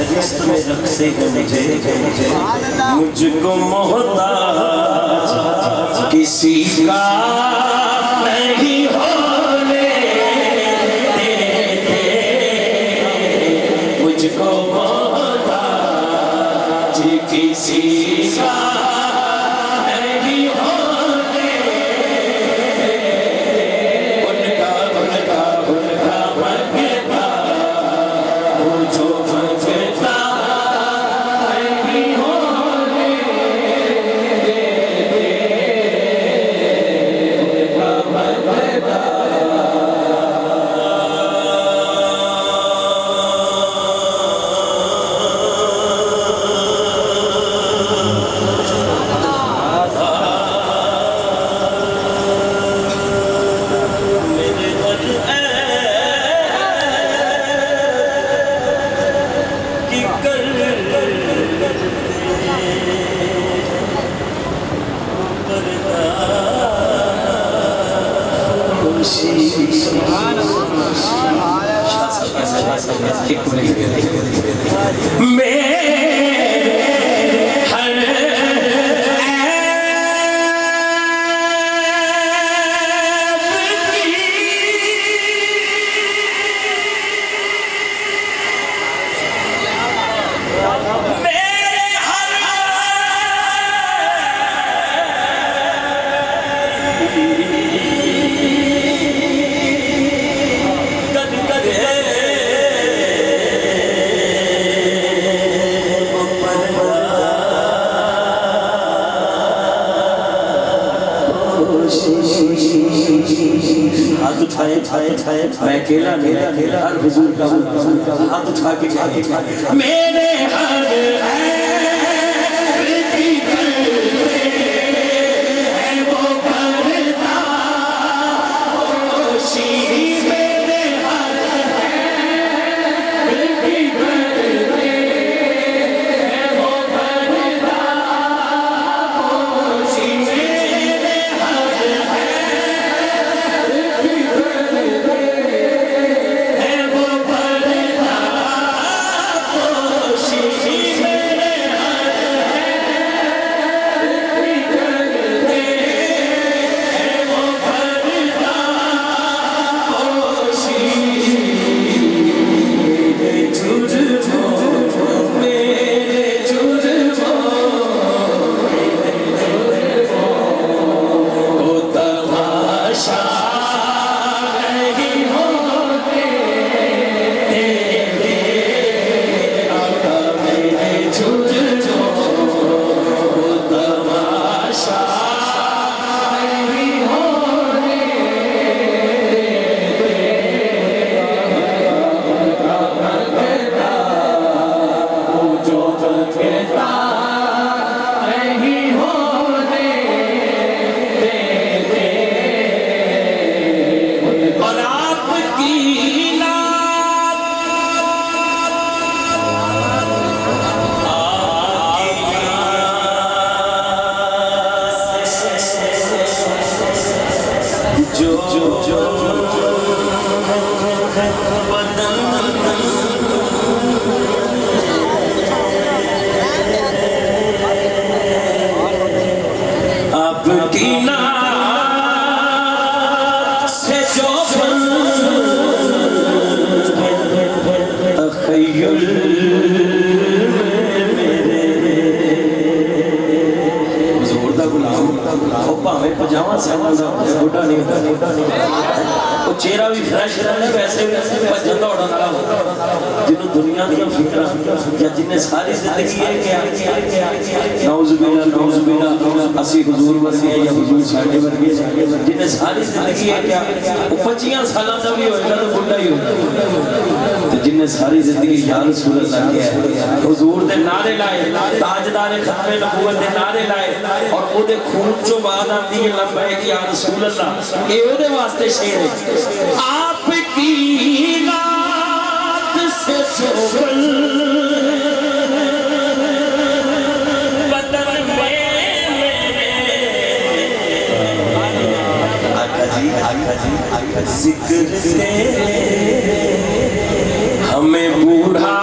فہرست میں رکھتے ہیں مجھ کو محتاج کسی کا نہیں ہونے دیتے، مجھ کو محتاج کسی کا نہیں ہونے ان کا مانگتا وہ جو مانگتا نہیں ہونے ہاتھ اٹھائے میں اکیلا نہیں، ہر حضور کا ہاتھ اٹھا کے میرے ہر پجامہ بڑھا نہیں وہ چہرہ بھی فریش رہنا ویسے بجن دوڑا جنہوں دنیا کی فکرہ یا جنہیں ساری زندگی ہے کیا نعوذ باللہ اسی حضور ورگے یا حضور ساڑھے ورگے جنہیں ساری زندگی ہے کیا وہ 25 سالہ دا بھی ہوئے گا تو بڑھا ہی ہوگا جنہیں ساری زندگی یا رسول اللہ کیا ہے حضور دے نعرے لائے تاجدار ختم نبوت دے نعرے لائے اور وہ دے خون جو بعد آتی ہے لبیک یا رسول اللہ یہ وہ دے واسطے شیر ہے آپ کی نعت سے چوبل بدن میں آقا جی ذکر سے ہمیں بوڑھا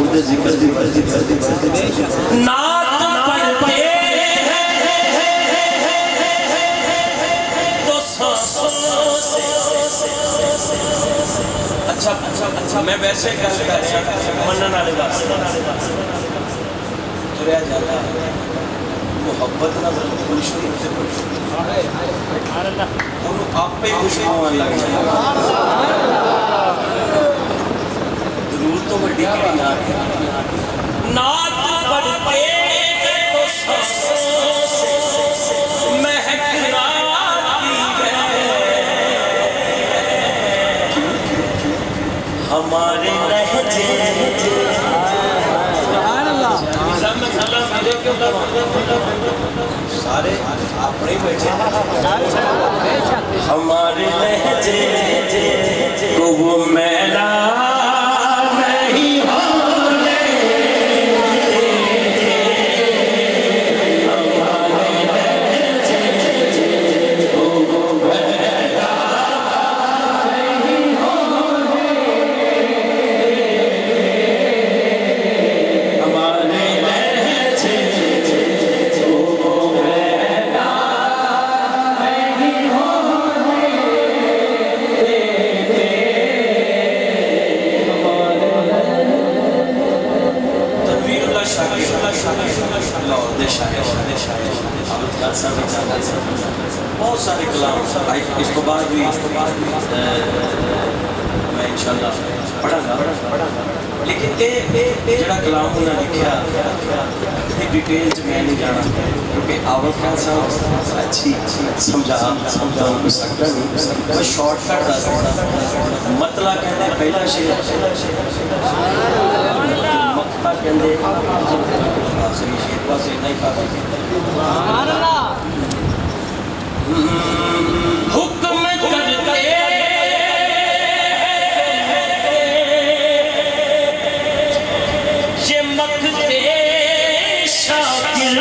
دے ذکر دی ورزی نعت پڑھتے تو سانسوں سے اچھا میں ویسے گل کر رہا منن والے واسطے تریا جاتا ہے محبت نہ خوش نہیں آپ پہ خوش ہونے لگ جائے ضرور تو بڑی کہڑی نعت نعت پڑھتے تو سانسوں سے مہک آتی ہے ہمارے لہجے سارے اپنے بیٹھے ہمارے لہجے کو وہ میلا نہیں ہونے ہمارے لہجے کو وہ میلا نہیں ہونے ہمارے لہجے کو وہ میلا نہیں ہونے تنویر اللہ شاکر لاہور دے شاعر عابد خان صاحب بہت سارے کلام اس کو بعد بھی میں انشاءاللہ پڑھا گا لیکن جڑا کلام انہوں نے لکھا یہ ڈیٹیل میں نہیں جانا کیونکہ عابد خان صاحب اچھی سمجھا کو سکتا نہیں میں شارٹ کٹ دستا مطلع کہتے ہیں پہلا شعر مقطع کہتے ہیں آخری شعر بس اتنا ہی کافی حکم کرتے یہ مقتے شاکر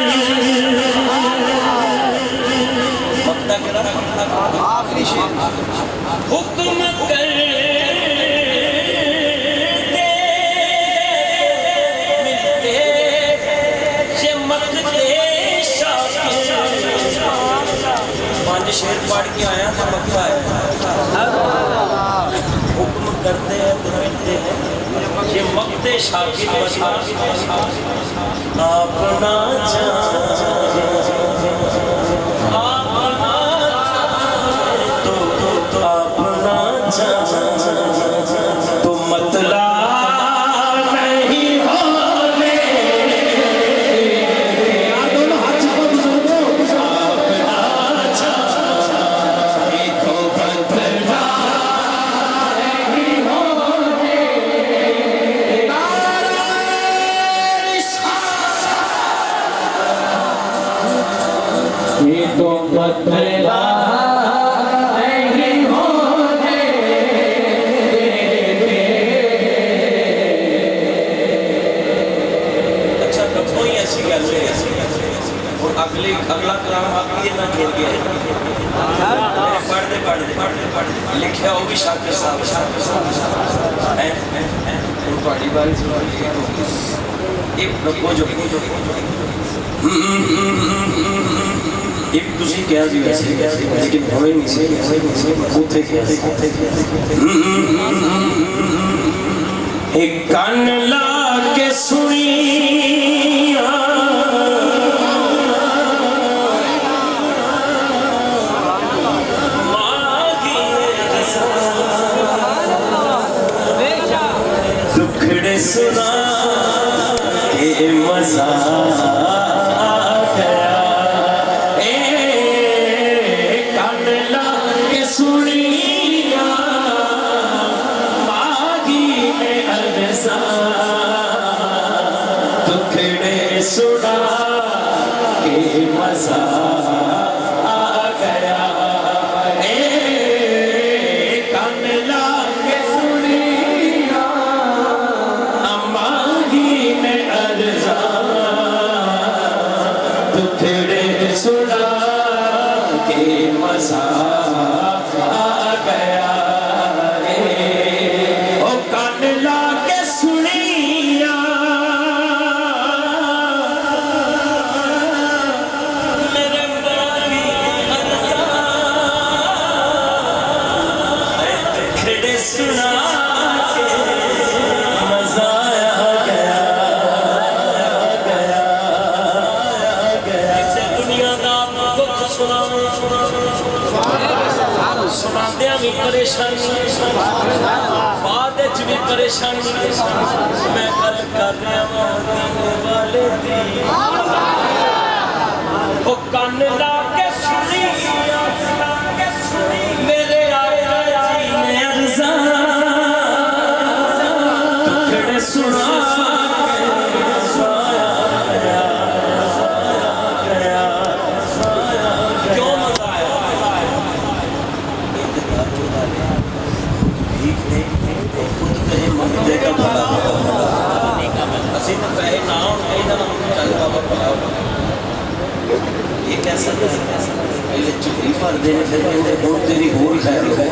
مقطع کہنا آخری شعر حکم کرتے ملتے یہ مقتے شاکر پانچ شعر پڑھ کے آیا تھا مقطع ہے حکم کرتے ہیں تو ملتے ہیں یہ مقتے شاکر بتا اپنا تو مطلع نہیں ہونے دونوں ہاتھ کو بزرگوں تو مطلع نہیں ہونے یہ تو مطلع اگلا کلام آپ یہ نہ چھوڑ گیا پڑھ دے لکھیا وہ بھی شاکر صاحب ان پڑھی باری ایک رکھو جو ایک تسی کیا دی ویسے لیکن ہوئے نہیں سے کتے کیا دی ایک کان لا کے سنی سنا کہ مزہ گیا کان لا کے سنیا ماگی میں الزا دکھڑے سنا کہ مزہ گیا کان لا کے سنیا دکھڑے سنا کے مزہ آ گیا او کان لا کے سنیا پریشانی میں گل کر رہا ہوں والے دی وہ کان لا کے سنی میرے آئے جینے ارزاں ٹکڑے سنا یہ کیسا پہلے چکری پر دینے پھر کہتے ہیں تیری ہو بھی خیر ہو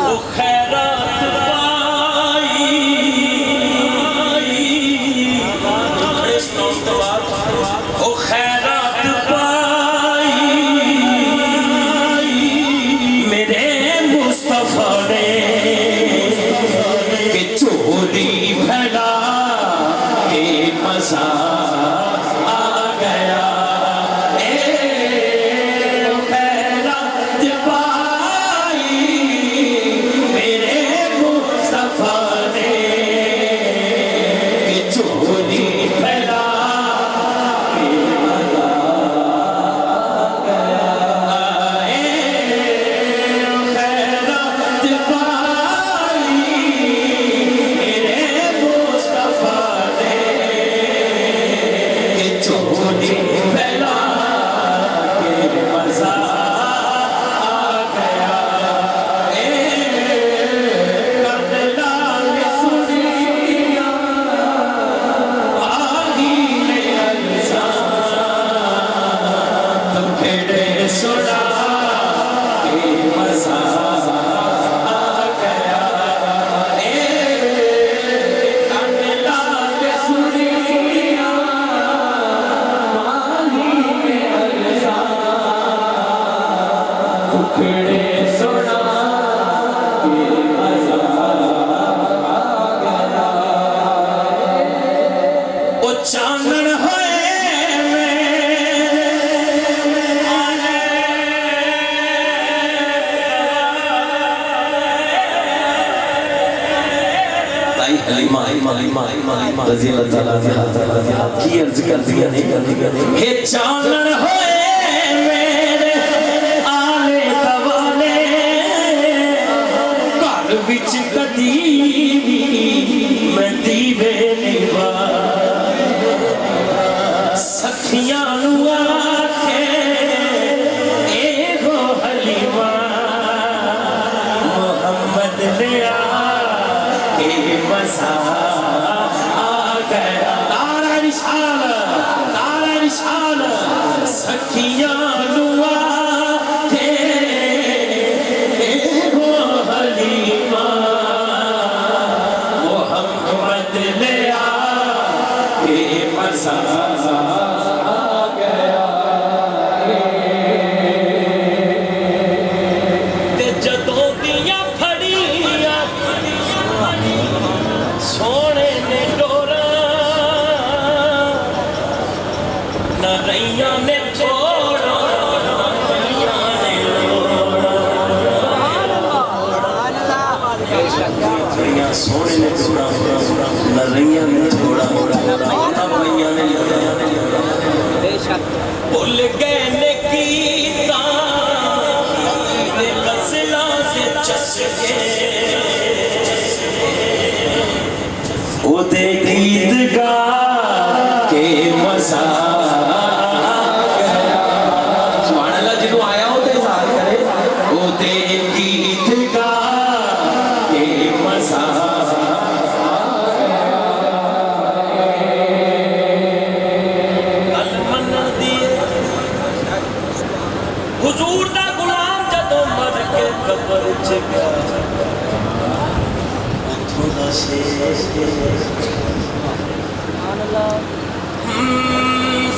وہ خیرات پائی وہ خیرات پائی میرے مصطفیٰ نے کہ چوری پھیلا کے مزہ رضی اللہ تعالیٰ کی عرض کر دیا نہیں ہے چانن ہوئے میرے آلے دوالے کار بچ قدیمی میں دیوے نیوا سکھیاں نوا کے اے گو حلیمہ محمد لیا کے مزہ سکھیاں نوا کے وہ حلیمہ محمد لیا کہ مزہ آ گیا تے جدوں دیاں پھڑیاں سونے نے ڈورا نہ رہیاں نے سونے نے چھوڑا نہ رہیاں نے چھوڑا نہ بھائیاں نے لیا بھول گئے نے کیتا دے غزلہ سے چسکے او دے گیت گا کے مزہ گیا سبحان اللہ جنہوں آیا ہو تے اظہار کرے او دے گیت گا کے مزہ حضور دا غلام جدوں مر کے قبر چ گیا اتھوں دا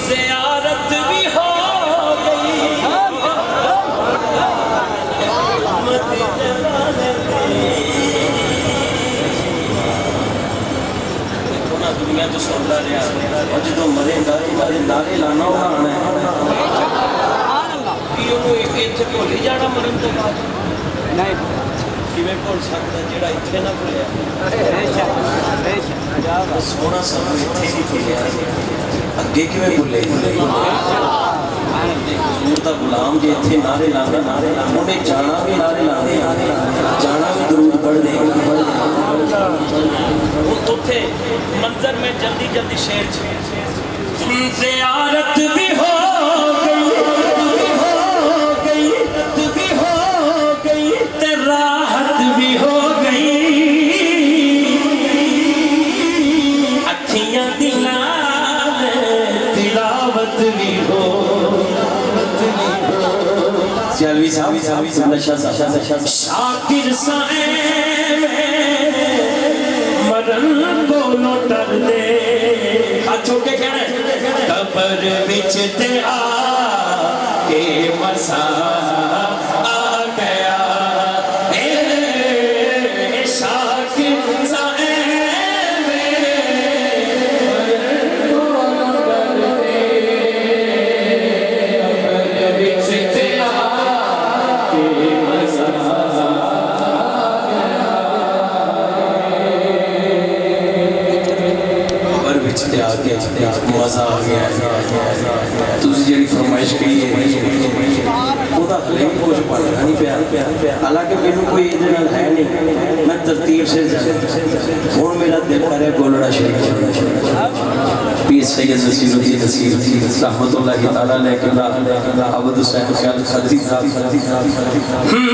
زیارت بھی ہو گئی مدینے والے دیکھو نا دنیا تو سنتا رہا اور جدوں مرے گا نعرے لانا ہونا ہے ایتھے بھولی جانا مرن تو بعد نہیں ਕਿਵੇਂ ਭੁੱਲ ਸਕਦਾ ਜਿਹੜਾ ਇੱਥੇ ਨਾ ਭੁੱਲਿਆ ਸੋਹਣਾ ਸਭ ਇੱਥੇ ਹੀ ਭੁੱਲਿਆ ਅੱਗੇ ਕਿਵੇਂ ਭੁੱਲੇ ਹਜ਼ੂਰ ਦਾ ਗੁਲਾਮ ਜੇ ਇੱਥੇ ਨਾਰੇ ਲਾਉਂਦਾ ਉਹਨੇ ਜਾਣਾ ਵੀ ਨਾਰੇ ਲਾਉਂਦੇ ਜਾਣਾ ਵੀ ਦਰੂਦ ਪੜ੍ਹਦੇ ਉੱਥੇ منظر میں جلدی جلدی شعر زیارت بھی ہو گئی راحت بھی ہو گئی اکھیاں دلال تلاوت بھی ہو سیالوی صاحب شاکر سائیں مرن کو لوٹر دے چھوڑ کے کہنا ہے قبر وچ تے آ کے مسا آ گیا اے شاکر سائیں مرن کو لوٹر دے قبر وچ تے آ کے مسا مزہ آ گیا تسی جڑی فرمائش کی ہے وہ تو ہلے بھی کچھ پڑھنا نہیں پیا حالانکہ میرے کوئی یہ ہے نہیں میں ترتیب سے ہوں میرا دل کرے گولڑا شریف پیر سید نصیر الدین نصیر رحمت اللہ تعالیٰ علیہ عبد حسین خیال خدری صاحب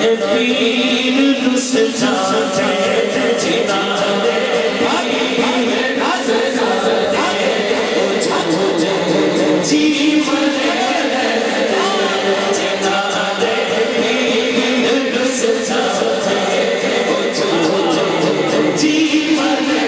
پیر رس جاتے جنا دے رس جاتے جی منے جنا دے پیر رس جاتے جی منے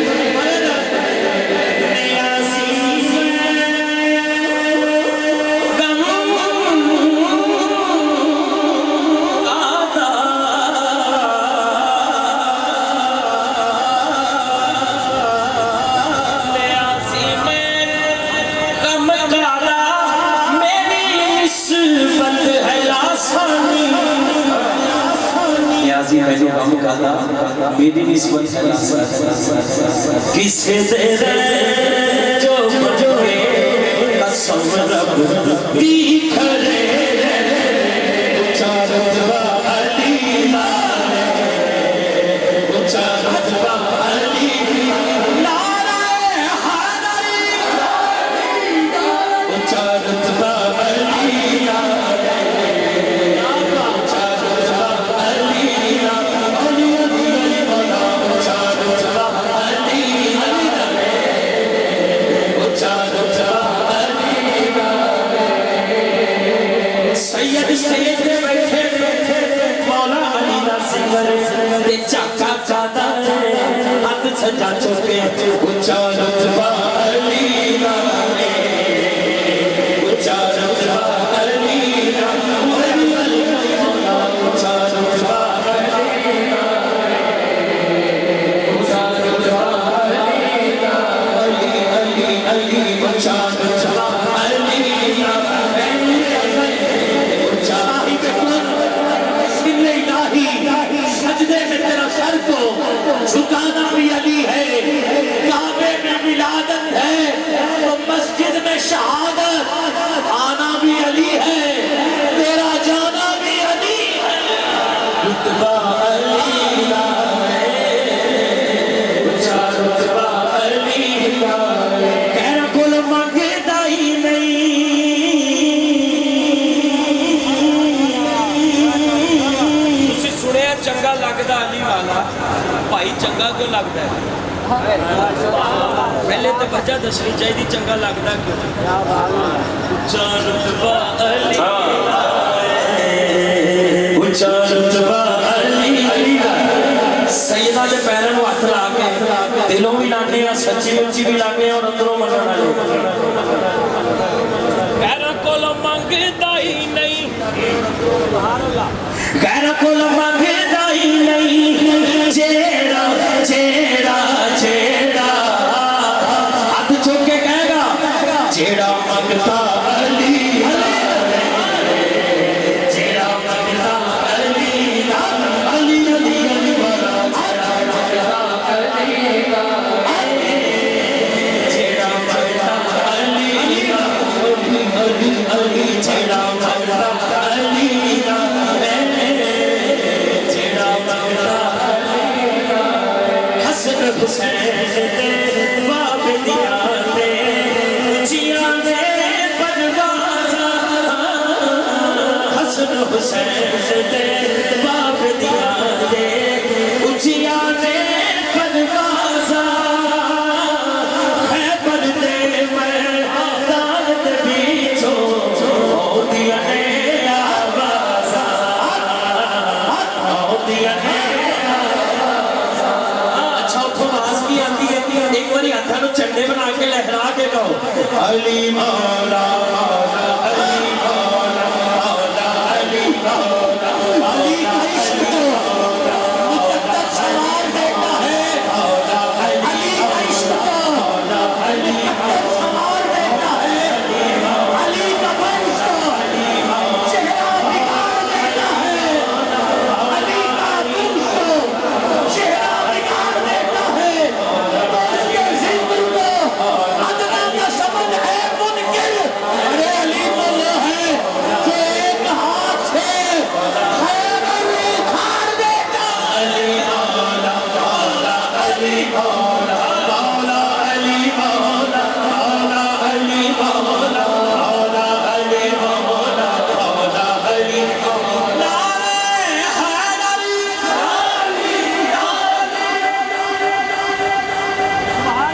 میری نسبت کسے دے رہے جو بجوے قسم رب دی کھڑے اچھا رتبہ علی نارے اچھا رتبہ علی نارے حیدری اچھا رتبہ علی نارے اچھا رتبہ علی سید سید بیٹھے مولا علی دا سنگر تے چاکا چاہتا ہے ہاتھ سجا چکے اچھا رتبہ علی نارے اچھا رتبہ علی نارے اچھا رتبہ علی نارے اچھا رتبہ علی نارے علی علی اچھا رتبہ علی نارے سجدے میں تیرا سر کو جھکانا بھی علی ہے کعبے میں ولادت ہے تو مسجد میں شہادت آنا بھی علی ہے تیرا جانا بھی علی ہے رتبہ علی نارے اچھا رتبہ علی نارے کہنا کل منگتا ہی نہیں چنگا لگتا علی والا بھائی چنگا کیوں لگتا ہے پہلے تو وجہ دسنی چاہیے چنگا لگتا کیوں اچھا رتبہ علی اچھا رتبہ علی سیدہ دے پیروں ہاتھ لا کے دلوں بھی لانے ہیں سچی مچی بھی لانے اور اندروں مننا لے پیروں کو منگتا ہی نہیں پیروں کو منگتا ہی نہیں چیڑا چیڑا چیڑا ہاتھ چھوڑ کے کہے گا چیڑا منگتا علی چیڑا منگتا علی علی علی علی چیڑا منگتا علی چیڑا منگتا علی علی علی چیڑا منگتا علی حسین دے باب دیا دے جیاں دے پروازہ حسن حسین دے باب دیا دے جیاں دے پروازہ خیبر دے میدان دے بیچوں ہو دیا ہے آوازہ ہو دیا ہے ایک باری ہاتھوں میں چنڈے بنا کے لہرا کے کہو علی مولا مولا علی مولا مولا علی مولا علی کا عشق تو مقدس سوال دیتا ہے مولا علی کا عشق تو مولا علی سوال دیتا ہے علی کا بخش تو چہرہ بگاڑ دیتا ہے علی کا بخش تو چہرہ بگاڑ دیتا ہے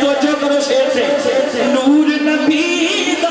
ਤੋਜੋ ਕਰੋ ਸ਼ੇਰ ਤੇ ਨੂਰ ਨਬੀ ਦਾ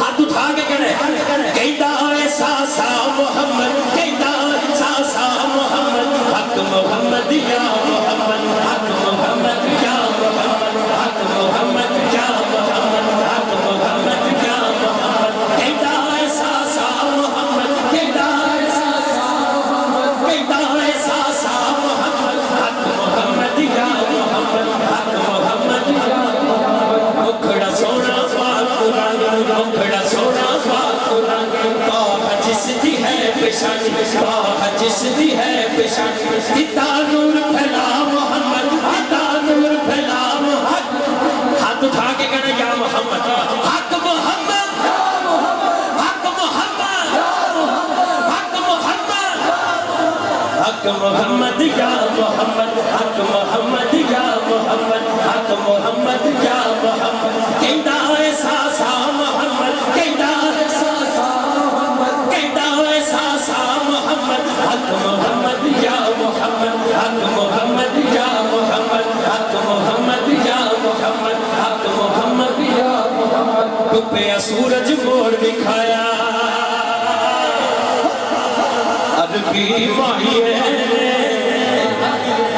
ہاتھ اٹھا کے کہنے کہتا ایسا سا محمد کہتا ایسا سا محمد حق محمد یا محمد حق محمد یا محمد حق محمد یا محمد حق محمد یا محمد کہتا ایسا سا محمد کہتا ایسا سا محمد کہتا ایسا سا محمد حق محمد یا محمد حق محمد یا محمد مکھڑا سونا پاک رنگ مکھڑا سونا پاک رنگ توحہ جس دی ہے پیشانی توحہ جس دی ہے پیشانی کتا نور پھیلا محمد کتا نور پھیلا محمد ہاتھ اٹھا کے کہنا یا محمد حق محمد حق محمد حق محمد حق محمد یا محمد حق محمد یا محمد حق محمد یا محمد کہتا ایسا سا محمد کہتا ایسا سا محمد کہتا ایسا سا محمد حق محمد یا محمد حق محمد یا محمد حق محمد یا محمد حق محمد یا محمد ڈوبیا سورج موڑ دکھایا عربی ماہی ہے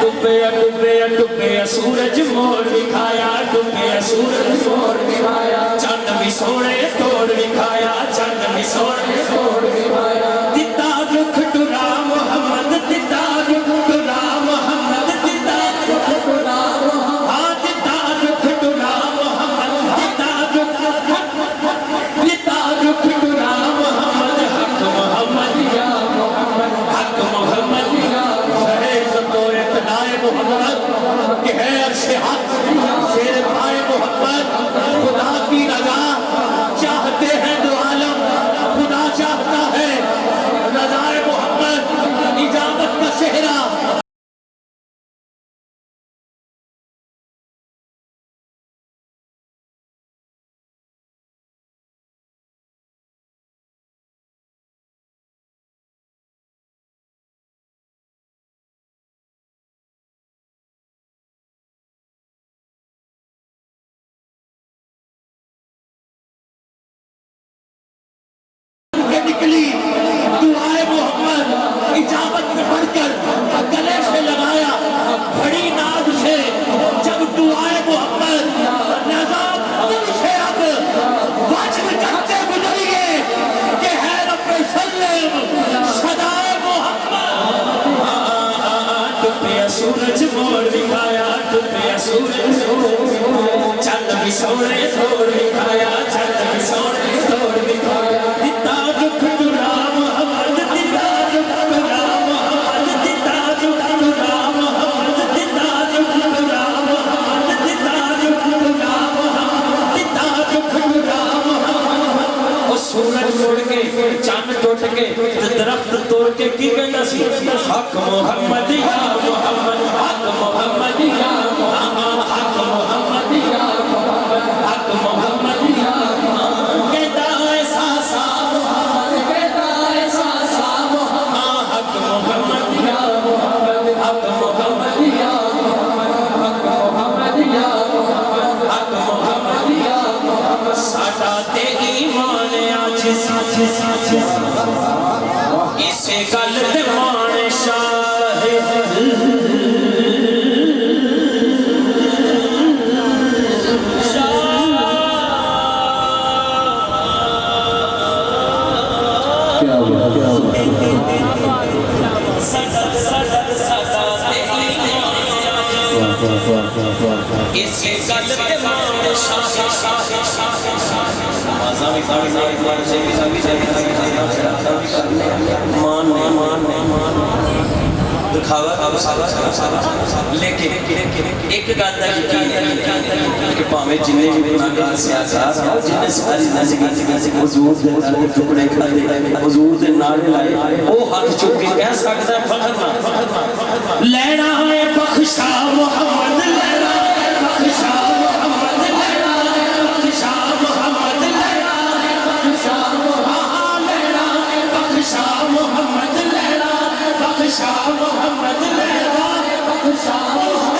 ڈوبیا ڈوبیا ڈوبیا سورج موڑ دکھایا ڈوبیا سورج موڑ دکھایا چند بھی سونے توڑ دکھایا چند بھی سونے توڑ دکھایا دتا رخ ڈرا محمد دتا رخ ڈرا محمد دتا رخ ڈرا محمد ہاں دتا رخ ڈرا محمد دتا رخ ڈرا محمد حق محمد یا محمد حق محمد یا محمد تو اتنائے محمد کہ ہے عرش حق شیر پائے محمد خدا کی رضا چاہتے ہیں دو عالم خدا چاہتا ہے رضائے محمد اجابت کا صحرا نکلی دعائے محمد اجابت میں بڑھ کر گلے سے لگایا بڑی ناز سے جب دعائے محمد نظام دل سے اب وجب کرتے گزریے کہ ہے رب سلم صدائے محمد ڈوبیا سورج موڑ دکھایا ڈوبیا سورج چند بھی سونے توڑ دکھایا چند بھی سونے توڑ دکھایا دتا رخ ڈرا محمد دتا رخ ڈرا محمد دتا رخ ڈرا محمد دتا رخ ڈرا محمد دتا رخ ڈرا محمد دتا رخ ڈرا محمد وہ سورج توڑ کے چاند ٹوٹ کے درخت توڑ کے کی کہنا سی حق محمد یا محمد حق محمد یا محمد حق محمد یا محمد حق محمد یا محمد کہتا ایسا سا محمد کہتا ایسا سا محمد حق محمد یا محمد حق محمد یا محمد حق محمد یا محمد حق محمد یا محمد ساڈا تے ایمان عاجز اسے گل تے مان شاہد اسے گل تے مان لیکن ایک گل کہ پاویں جننے بھی گناہگار سیاست جنہیں ساری زندگی حضور دے نال ٹکڑے کھادے حضور دے نعرے لائے وہ ہاتھ چک کے کہہ سکتا ہے فخر لینا ہے بخشا محمد لینا ہے بخشا محمد لینا ہے بخشا محمد لینا ہے بخشا محمد لینا ہے بخشا محمد لینا ہے بخشا محمد لینا ہے بخشا محمد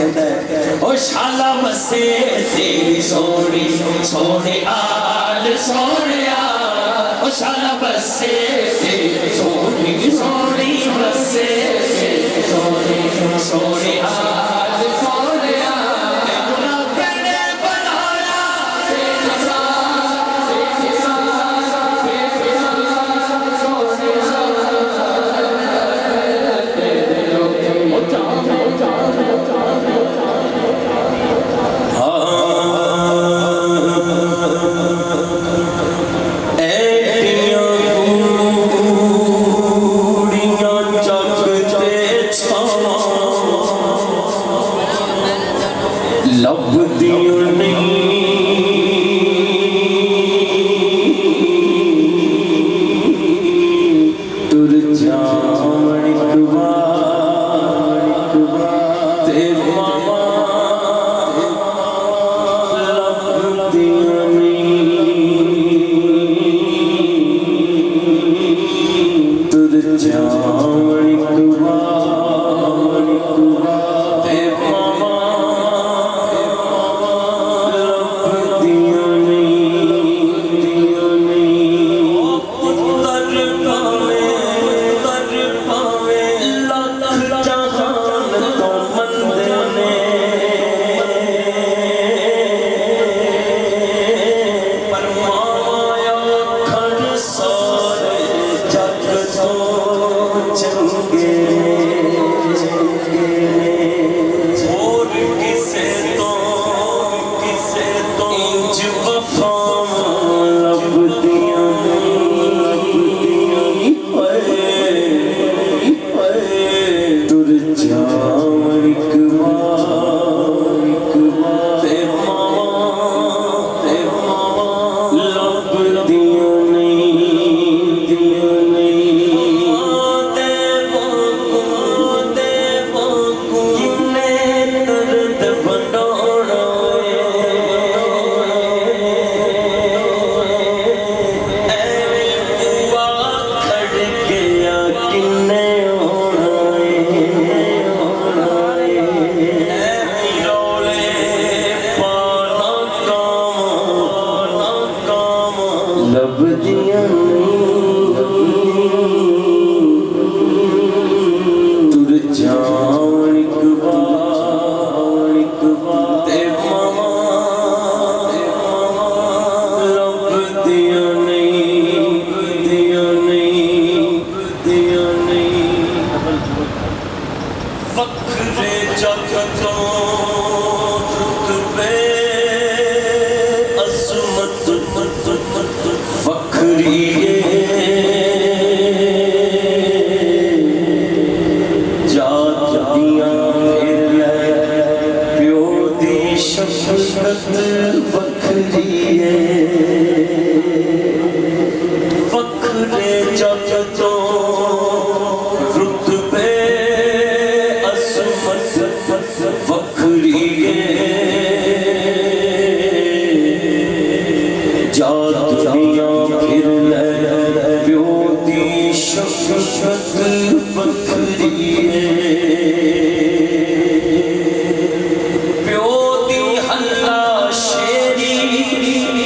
کہتا ہے او شالا بسے تیری سونی سونے آل سونے آل، او شالا بسے تیری سونی سونی بسے تیری سونی سونے آل سونے آل، گلاب نے بنایا تیری سان تیری سان تیری سان سونے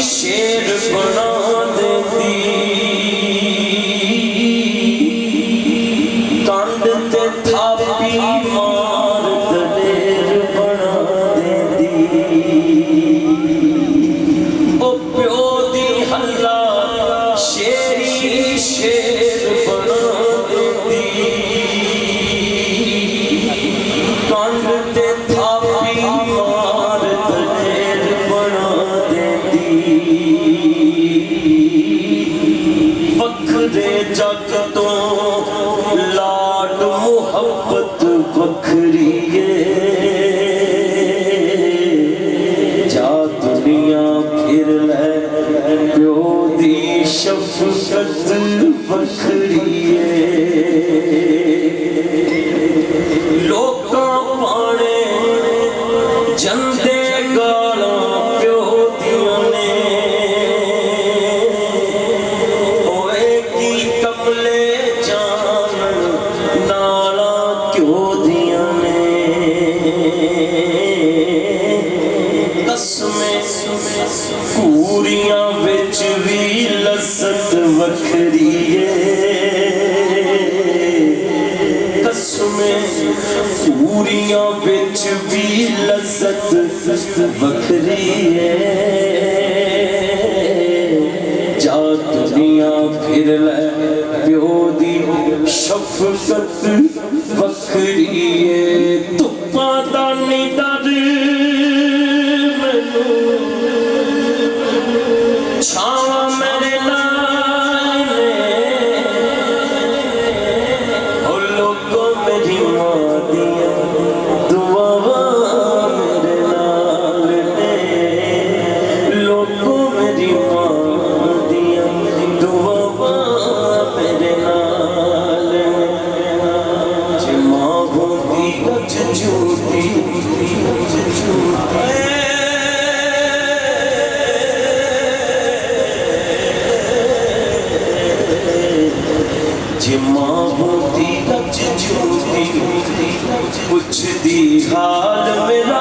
شیر قسمیں کوریاں وچ بھی لذت وکھری ہے قسمیں کوریاں وچ بھی لذت وکھری ہے جا دنیا پھر لے پیو دی شفقت وکھری ہے تپا دانی در مینوں چھاواں میرے نال نے او لوگوں میری ماں دیاں دعاواں میرے نال نے لوگوں میری ماں دیاں دعاواں میرے نال جے ماں ہوندی اج جھوٹی جے ماں ہوندی اج جھوٹی پوچھ دی حال میرا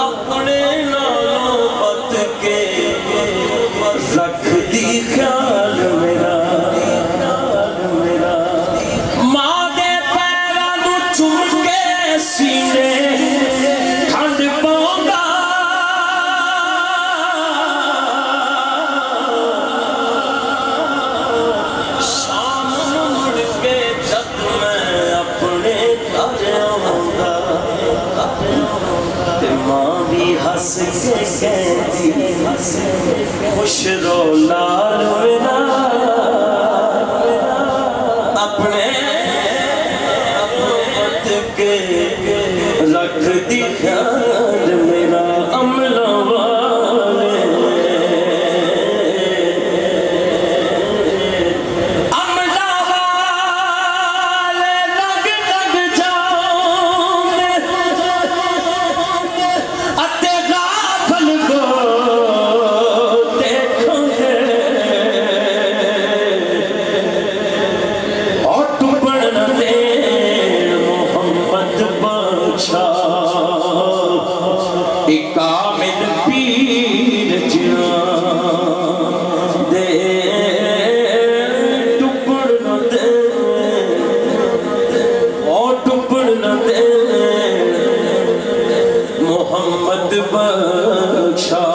اپنے نالوں بت کے رکھ دی خیال میرا ماں دے پیراں نوں چوم کے سینے کھنڈ پاؤنگا شام نوں مڑ کے جد میں اپنے گھر آؤنگا تے ماں بھی ہس کے کہتی خوش رو لال میرا اپنے بت کے رکھ دی خیال میرا عملہ والے عملہ والے لگ لگ جاؤں اتے غافل کو دیکھوں گے اور ٹپڑ نہ دین محمد بادشاہ ایک کامل پیر جنا دے ٹپڑ نہ دین اور ٹپڑ نہ دین محمد بادشاہ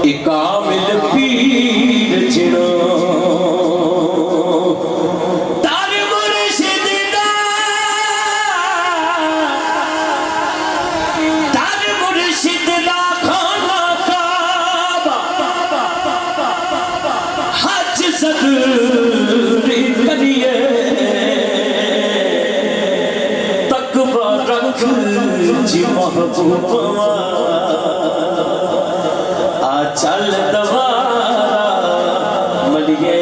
ایک کامل پیر جنا در مرشد دا در مرشد دا خانہ کعبہ حج صدری کریے تقوی رکھ جی محبوبہ آ چل دوارا ملیے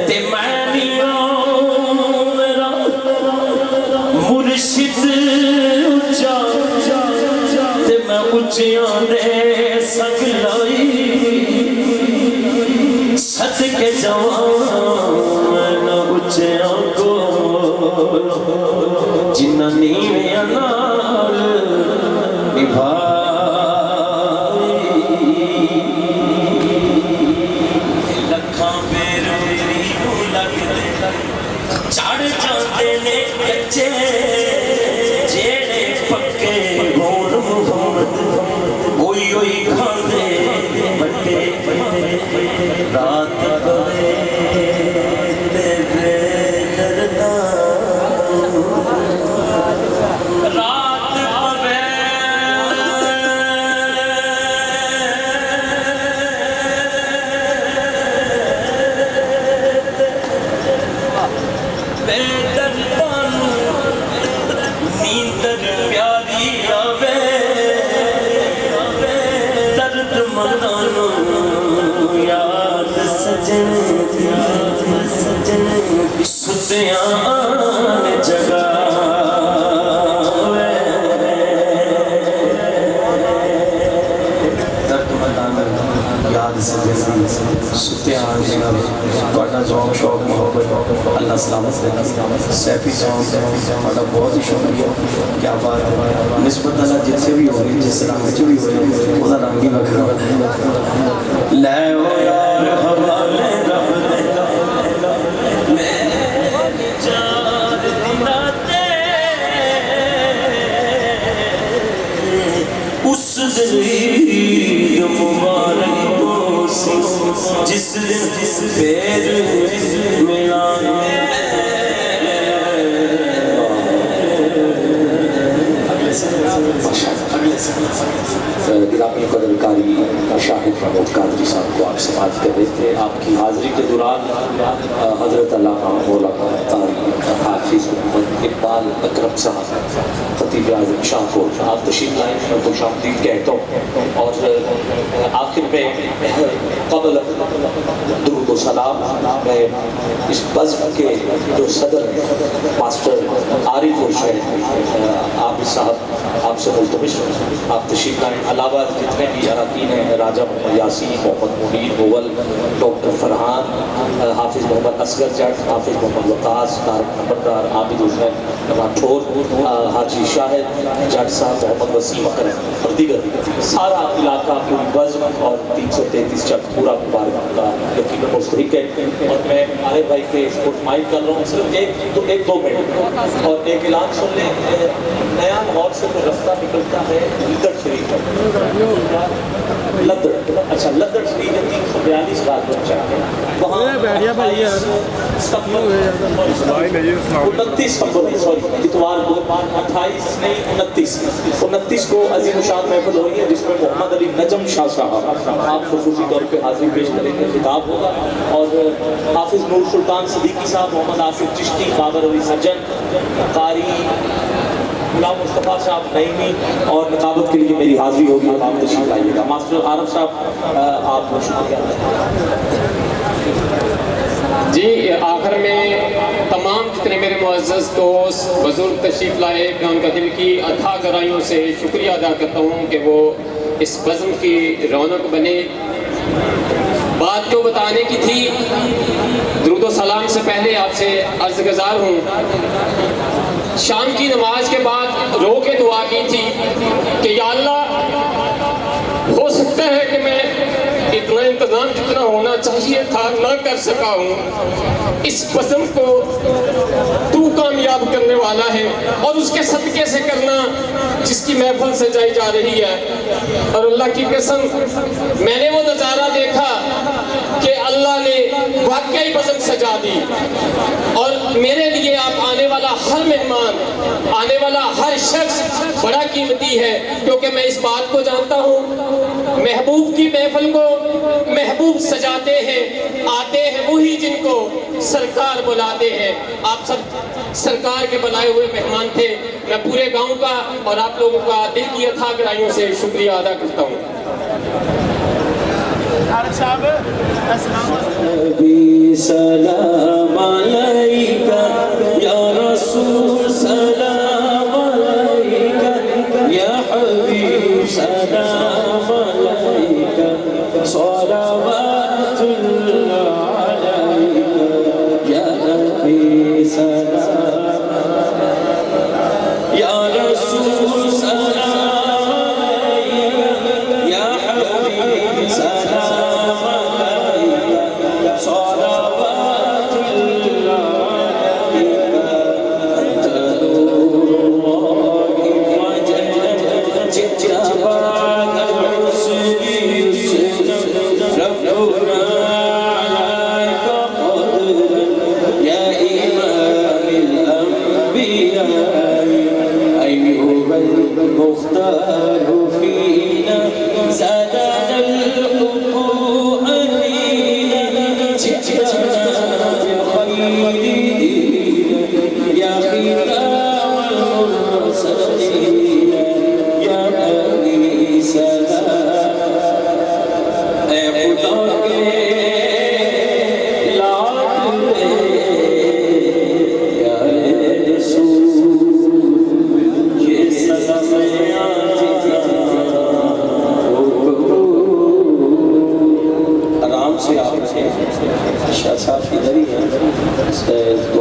تے میں نہیں آؤں میرا مرشد اچا تے میں اچیاں دے سنگ لائی صدقے جوان میں اچیاں کو جنہ نیویں نال لکھاں پیر میری نوں لگ دے چڑھ جاندے نے کچے جیڑے پکے ہون محمد اوئی اوئی کھاندے بٹے رات پوے تیرے درداں رات پوے بے درداں نیندر پیاری آوے درد مندانوں یاد سجن ستیاں جگہ درد مندانوں یاد سجن ستیاں جگہ بڑا ذوق شوق محبت اللہ سلامت رہے. سیفی صاحب بڑا بہت ہی شکریہ. کیا بات ہے, نسبت اللہ جن سے بھی ہو رہی, جس طرح میں بھی ہو رہی ہے, وہ رنگ ہی بکھ رہا ہے. لے او یار حوالے رب اس دن مبارک کو جس دن پیر ملا. گرامی قدرکاری شاہد محمود قادری صاحب کو آپ سے بات کر رہے تھے. آپ کی حاضری کے دوران حضرت علامہ مولانا قاری حافظ محمد اقبال اکرم صاحب خطیب اعظم شاہ کو آپ تشریف لائیں, میں خوش آمدید کہتا ہوں. اور آخر میں قبل درود و سلام میں اس بزم کے جو صدر ہیں ماسٹر عارف الشیخ عابد صاحب آپ سے ملتمس آپ تشریف لائیں. علاوہ جتنے بھی اراکین ہیں, راجہ محمد یاسین, محمد منیر مغل, ڈاکٹر فرحان, حافظ محمد اصغر جٹ, حافظ محمد وقاص, طارق نمبردار, عابد حسین راٹھور, حاجی شاہد جٹ صاحب, محمد وسیم اکرم اور دیگر سارا علاقہ پوری بزم اور 333 چک پورا مبارک کا یقیناً مستحق ہے. اور میں ہمارے بھائی کے مطمئن کر رہا ہوں صرف ایک دو منٹ اور ایک اعلان سن لیں. نیا لاہور سے کوئی رستہ نکلتا ہے لدڑ شریف, لدڑ, اچھا لدڑ شریف 342 بات پہنچا ہے وہاں 29 اتوار کو 29 کو عظیم الشان محفل ہو رہی ہے جس میں محمد علی نجم شاہ صاحب آپ خصوصی طور پہ حاضری پیش کریں گے, خطاب ہوگا. اور حافظ نور سلطان صدیقی صاحب, محمد آصف چشتی, بابر علی سجن, قاری غلام مصطفیٰ صاحب نعیمی اور نقابت کے لیے میری حاضری ہوگی. آپ تشریف لائیے گا. ماسٹر عارف صاحب آپ کو شکریہ. جی آخر میں تمام جتنے میرے معزز دوست بزرگ تشریف لائے, میں ان کا دل کی اتھاہ گہرائیوں سے شکریہ ادا کرتا ہوں کہ وہ اس بزم کی رونق بنے. بات جو بتانے کی تھی, درود و سلام سے پہلے آپ سے عرض گزار ہوں. شام کی نماز کے بعد رو کے دعا کی تھی کہ یا اللہ ہو سکتا ہے کہ میں اتنا انتظام جتنا ہونا چاہیے تھا نہ کر سکا ہوں. اس بزم کو تو کامیاب کرنے والا ہے اور اس کے صدقے سے کرنا جس کی محفل سجائی جا رہی ہے. اور اللہ کی قسم میں نے وہ نظارہ دیکھا کہ اللہ نے واقعی بزم سجا دی. اور میرے لیے آپ آنے والا ہر مہمان, آنے والا ہر شخص بڑا قیمتی ہے, کیونکہ میں اس بات کو جانتا ہوں محبوب کی محفل کو محبوب سجاتے ہیں, آتے ہیں وہی جن کو سرکار بلاتے ہیں. آپ سب سرکار کے بلائے ہوئے مہمان تھے. میں پورے گاؤں کا اور آپ لوگوں کا دل کی اتھاہ گہرائیوں سے شکریہ ادا کرتا ہوں. سلام علیکہ یا رسول, سلام علیکہ یا حبیب, سلام علیکہ, صلوات اللہ علیکہ یا نبی, سلام یا رسول, سلام علیکہ یا حبیب, سلام علیکہ, صلوات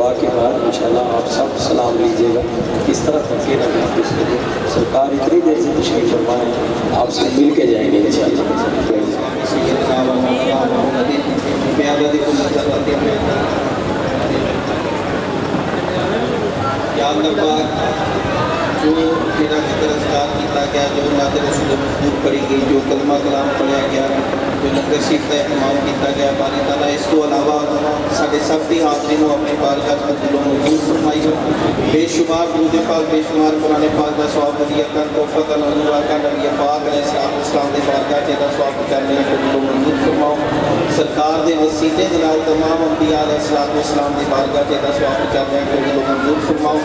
دعا کے بعد انشاءاللہ آپ سب سلام لیجیے گا، اس طرح تھکے نہ ایک دوسرے کو۔ سرکار اتنی دیر سے تشریف فرمائے، آپ سے مل کے جائیں گے انشاءاللہ۔ یا اللہ پاک جو تیرا ذکر اذکار کیتا گیا، جو اللہ کے رسول مخدور پڑھی گئی، جو کلمہ کلام پڑھیا گیا، جو لنگر شریف کا اہتمام کیتا گیا، باری تعالیٰ اس کو علاوہ ساڈے سب دی حاضری نو اپنے بارگاہ وچ قبول و منظور فرمائیو۔ بے شمار درود پاک، بے شمار قرآن پاک دا ثواب عطا کر، توفیق عطا کر، نبی پاک علیہ السلام دے بارگاہ وچ دا ثواب کرنے قبول و منظور فرماؤ۔ سرکار دے وسیلے دے نال تمام انبیاء علیہ السلام دے بارگاہ وچ دا ثواب کرنے قبول و منظور فرماؤ۔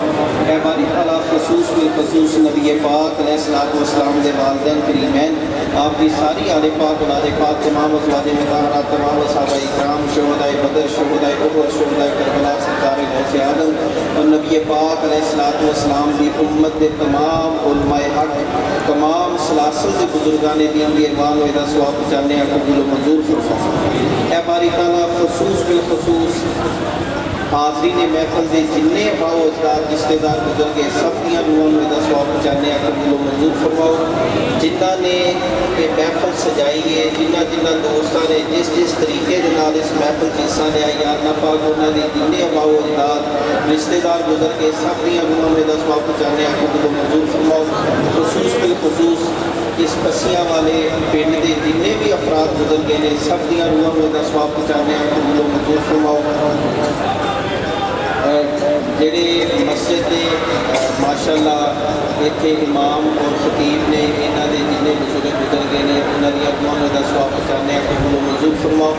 اے باری تعالیٰ خصوص بالخصوص نبی پاک علیہ السلام دے والدین کریمین، آپ کی ساری آل پاک اولاد پاک، تمام ازواج مطہرات، تمام صحابہ اکرام، شہداء بدر، شہداء احد، شہداء کربلا، سرکار غوث اعظم اور نبی پاک علیہ السلام دی امت دے تمام علماء حق، تمام سلاسل دے بزرگان دین دی ارمان و دا ثواب جاننے قبول و منظور فرماؤ۔ اے باری تعالیٰ خصوص بالخصوص حاضرین محفل دے جننے باؤ اجداد رشتہ دار گزر گئے، سب دیاں روحاں نوں دا ثواب پہنچانے قبول و منظور فرماؤ۔ جنہاں نے یہ محفل سجائی ہے، جنہاں دوستاں نے جس طریقے دے نال اس محفل چ حصہ لیا، یا اللہ پاک انہاں دے جننے باؤ اجداد رشتہ دار گزر گئے، سب دیاں روحاں نوں دا ثواب پہنچانے قبول و منظور فرماؤ۔ خصوص بالخصوص اس پسیاں والے پنڈ دے جننے بھی افراد گزر گئے نے، سب دیاں روحاں نوں دا ثواب پہنچانے قبول و منظور فرماؤ۔ جڑے مسجد دے ماشاءاللہ اتنے امام اور خطیب نے، انہاں دے جننے بزرگ گزر گئے نے، انہاں دی ارمانوں دا ثواب پہنچانے قبول و منظور فرماؤ۔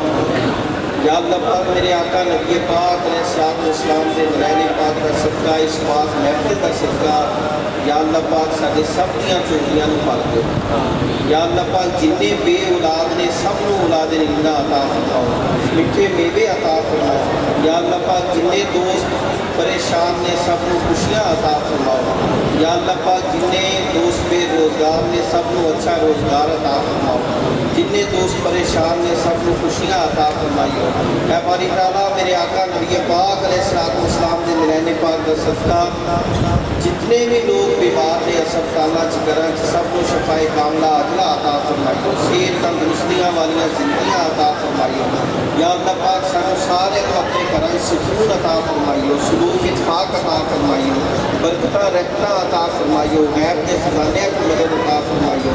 یا اللہ پاک میرے آقا نبی پاک علیہ السلام دے نورین پاک دا صدقہ، اس پاک محفل دا صدقہ، یا اللہ پاک ساڈے سب دیاں چوٹیاں نوں پال دے۔ یا اللہ پاک جننے بے اولاد نے سب نوں اولاد نعمتاں عطا فرماؤ، میٹھے میوے عطا فرماؤ۔ یا اللہ پاک جننے دوست پریشان نے سب نوں خوشیاں عطا فرماؤ۔ یا اللہ پاک جننے دوست بے روزگار نے سب نوں اچھا روزگار عطا فرماؤ۔ جننے دوست پریشان نے سب نوں خوشیاں عطا فرمائیو۔ اے باری تعالیٰ میرے آقا نبی پاک علیہ السلام دے نورین پاک دا صدقہ جتنے بھی لوگ بیمار نے اسپتالاں چ گھراں چ سب نوں شفائے کاملہ عاجلہ عطا فرمائیو، صحت تندرستیاں والیاں زندگیاں عطا فرمائیو۔ یا اللہ پاک سانوں سارے کو اپنے گھراں سکون عطا فرمائیو، سلوک اتفاق عطا فرمائیو، برکتاں رحمتاں عطا فرمائیو، غیب دے خزانے کو مدد عطا فرمائیو۔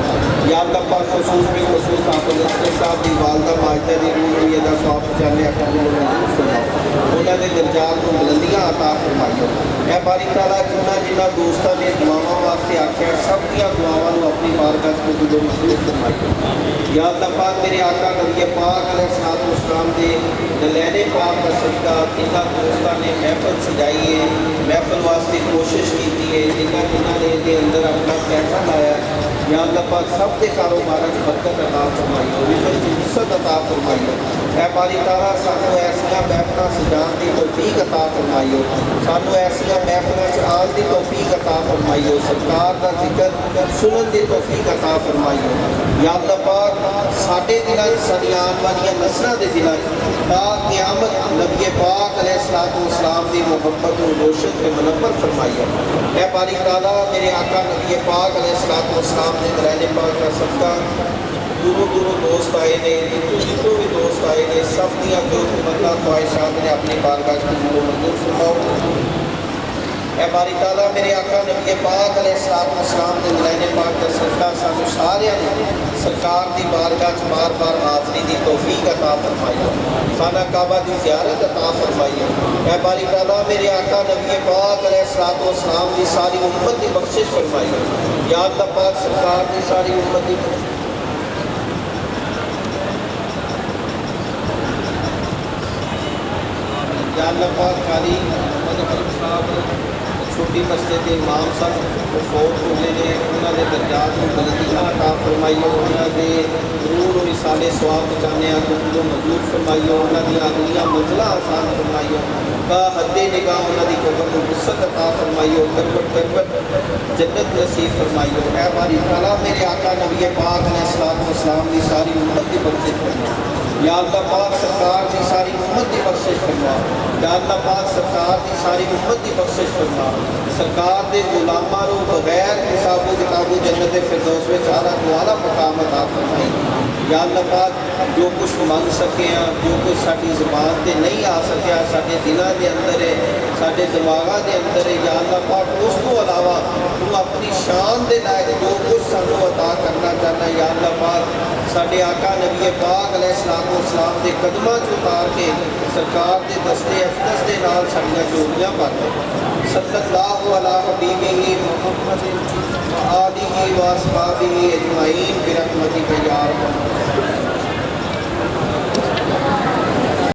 یا اللہ پاک خصوص بالخصوص حافظ اسقر صاحب دی والدہ ماجدہ دی روح نوں یہ دا ثواب پہنچانے قبول و منظور فرماؤ، انہاں دے درجات کو بلندیاں عطا فرمائیو۔ اے باری تعالیٰ جنہاں دوستاں نے دعاواں واسطے آکھیا، سب دیاں دعاواں نوں اپنی بارگاہ وچ قبول و منظور فرمائیو۔ یا اللہ پاک میرے آقا نبی پاک علیہ السلام دے دلین پاک کا صدقہ جنہاں دوستاں نے محفل سجائی ہے، محفل واسطے کوشش کی ہے، جنہاں نے دے اندر اپنا پیسہ لایا، یا اللہ پاک سب دے کاروباراں وچ برکت عطا فرمائیو، رزق دی وسعت عطا فرمائیو۔ اے باری تعالیٰ سانوں ایسیاں محفلاں سجان دی توفیق عطا فرمائیو، سانوں ایسیاں محفلاں وچ آن دی توفیق عطا فرمائیو، سرکار دا ذکر سنن دی توفیق عطا فرمائیو۔ یا اللہ پاک ساڈے دلاں ساڈی آن والیاں نسلاں دے دلاں تا قیامت نبی پاک علیہ السلام دی محبت و روشن تے منور فرمائیو۔ اے باری تعالیٰ میرے آقا نبی پاک علیہ السلام دے نورین پاک کا صدقہ دوروں دوست آئے نے، جتوں بھی دوست آئے نے، سب دیاں جو تمنا خواہشات نے اپنی بارگاہ وچ قبول و منظور فرماؤ۔ اے باری تعالیٰ میرے آقا نبی پاک علیہ السلام دے نورین پاک کا صدقہ سانوں ساریاں نوں سرکار دی بارگاہ وچ بار بار حاضری دی توفیق عطا فرمائیو، خانہ کعبہ دی زیارت عطا فرمائیو۔ اے باری تعالیٰ میرے آقا نبی پاک علیہ السلام دی ساری امت دی بخشش فرمائیو۔ یا اللہ پاک سرکار دی ساری امت دی یا اللہ پاک قاری محمد صاحب چھوٹی مسجد کے امام صاحب وہ فوت ہو گئے ہیں، انہوں نے درجات کو بلندیاں عطا فرمائیو، انہوں نے ضرور و رسالے ثواب پہنچانے قبول و منظور فرمائیو، انہوں نے اگلیاں منزلہ آسان فرمائیو، با حد نگاہ انہوں نے قبر و وسعت عطا فرمائیو، کربت جنت نصیب فرمائیو۔ اے باری تعالیٰ میرے آقا نبی پاک علیہ السلام دی ساری امت کی بخشش فرمائیو۔ یا اللہ پاک سرکار کی ساری امت کی بخشش فرما یا اللہ پاک سرکار کی ساری امت کی بخشش فرما سرکار دے غلاماں نوں بغیر حساب و کتاب جنت فردوس وچ اعلیٰ تو اعلیٰ مقام عطا فرمائی یا اللہ پاک جو کچھ منگ سکے ہیں جو کچھ ساری زبان تے نہیں آ سکیا سارے دلاں دے اندر ہے سارے دماغاں دے اندر ہے یا اللہ پاک اس کو علاوہ تو اپنی شان دے لائق جو کچھ سانوں عطا کرنا چاہنا یا اللہ پاک سارے آقا نبی پاک علیہ السلام والسلام دے قدماں چ اتار کے سرکار دے دستے اقدس دے نال ساڈیاں جوڑیاں بن صلی اللہ علی حبیبہ محمد وآلہ وصحبہ اجمعین برحمتک یا رب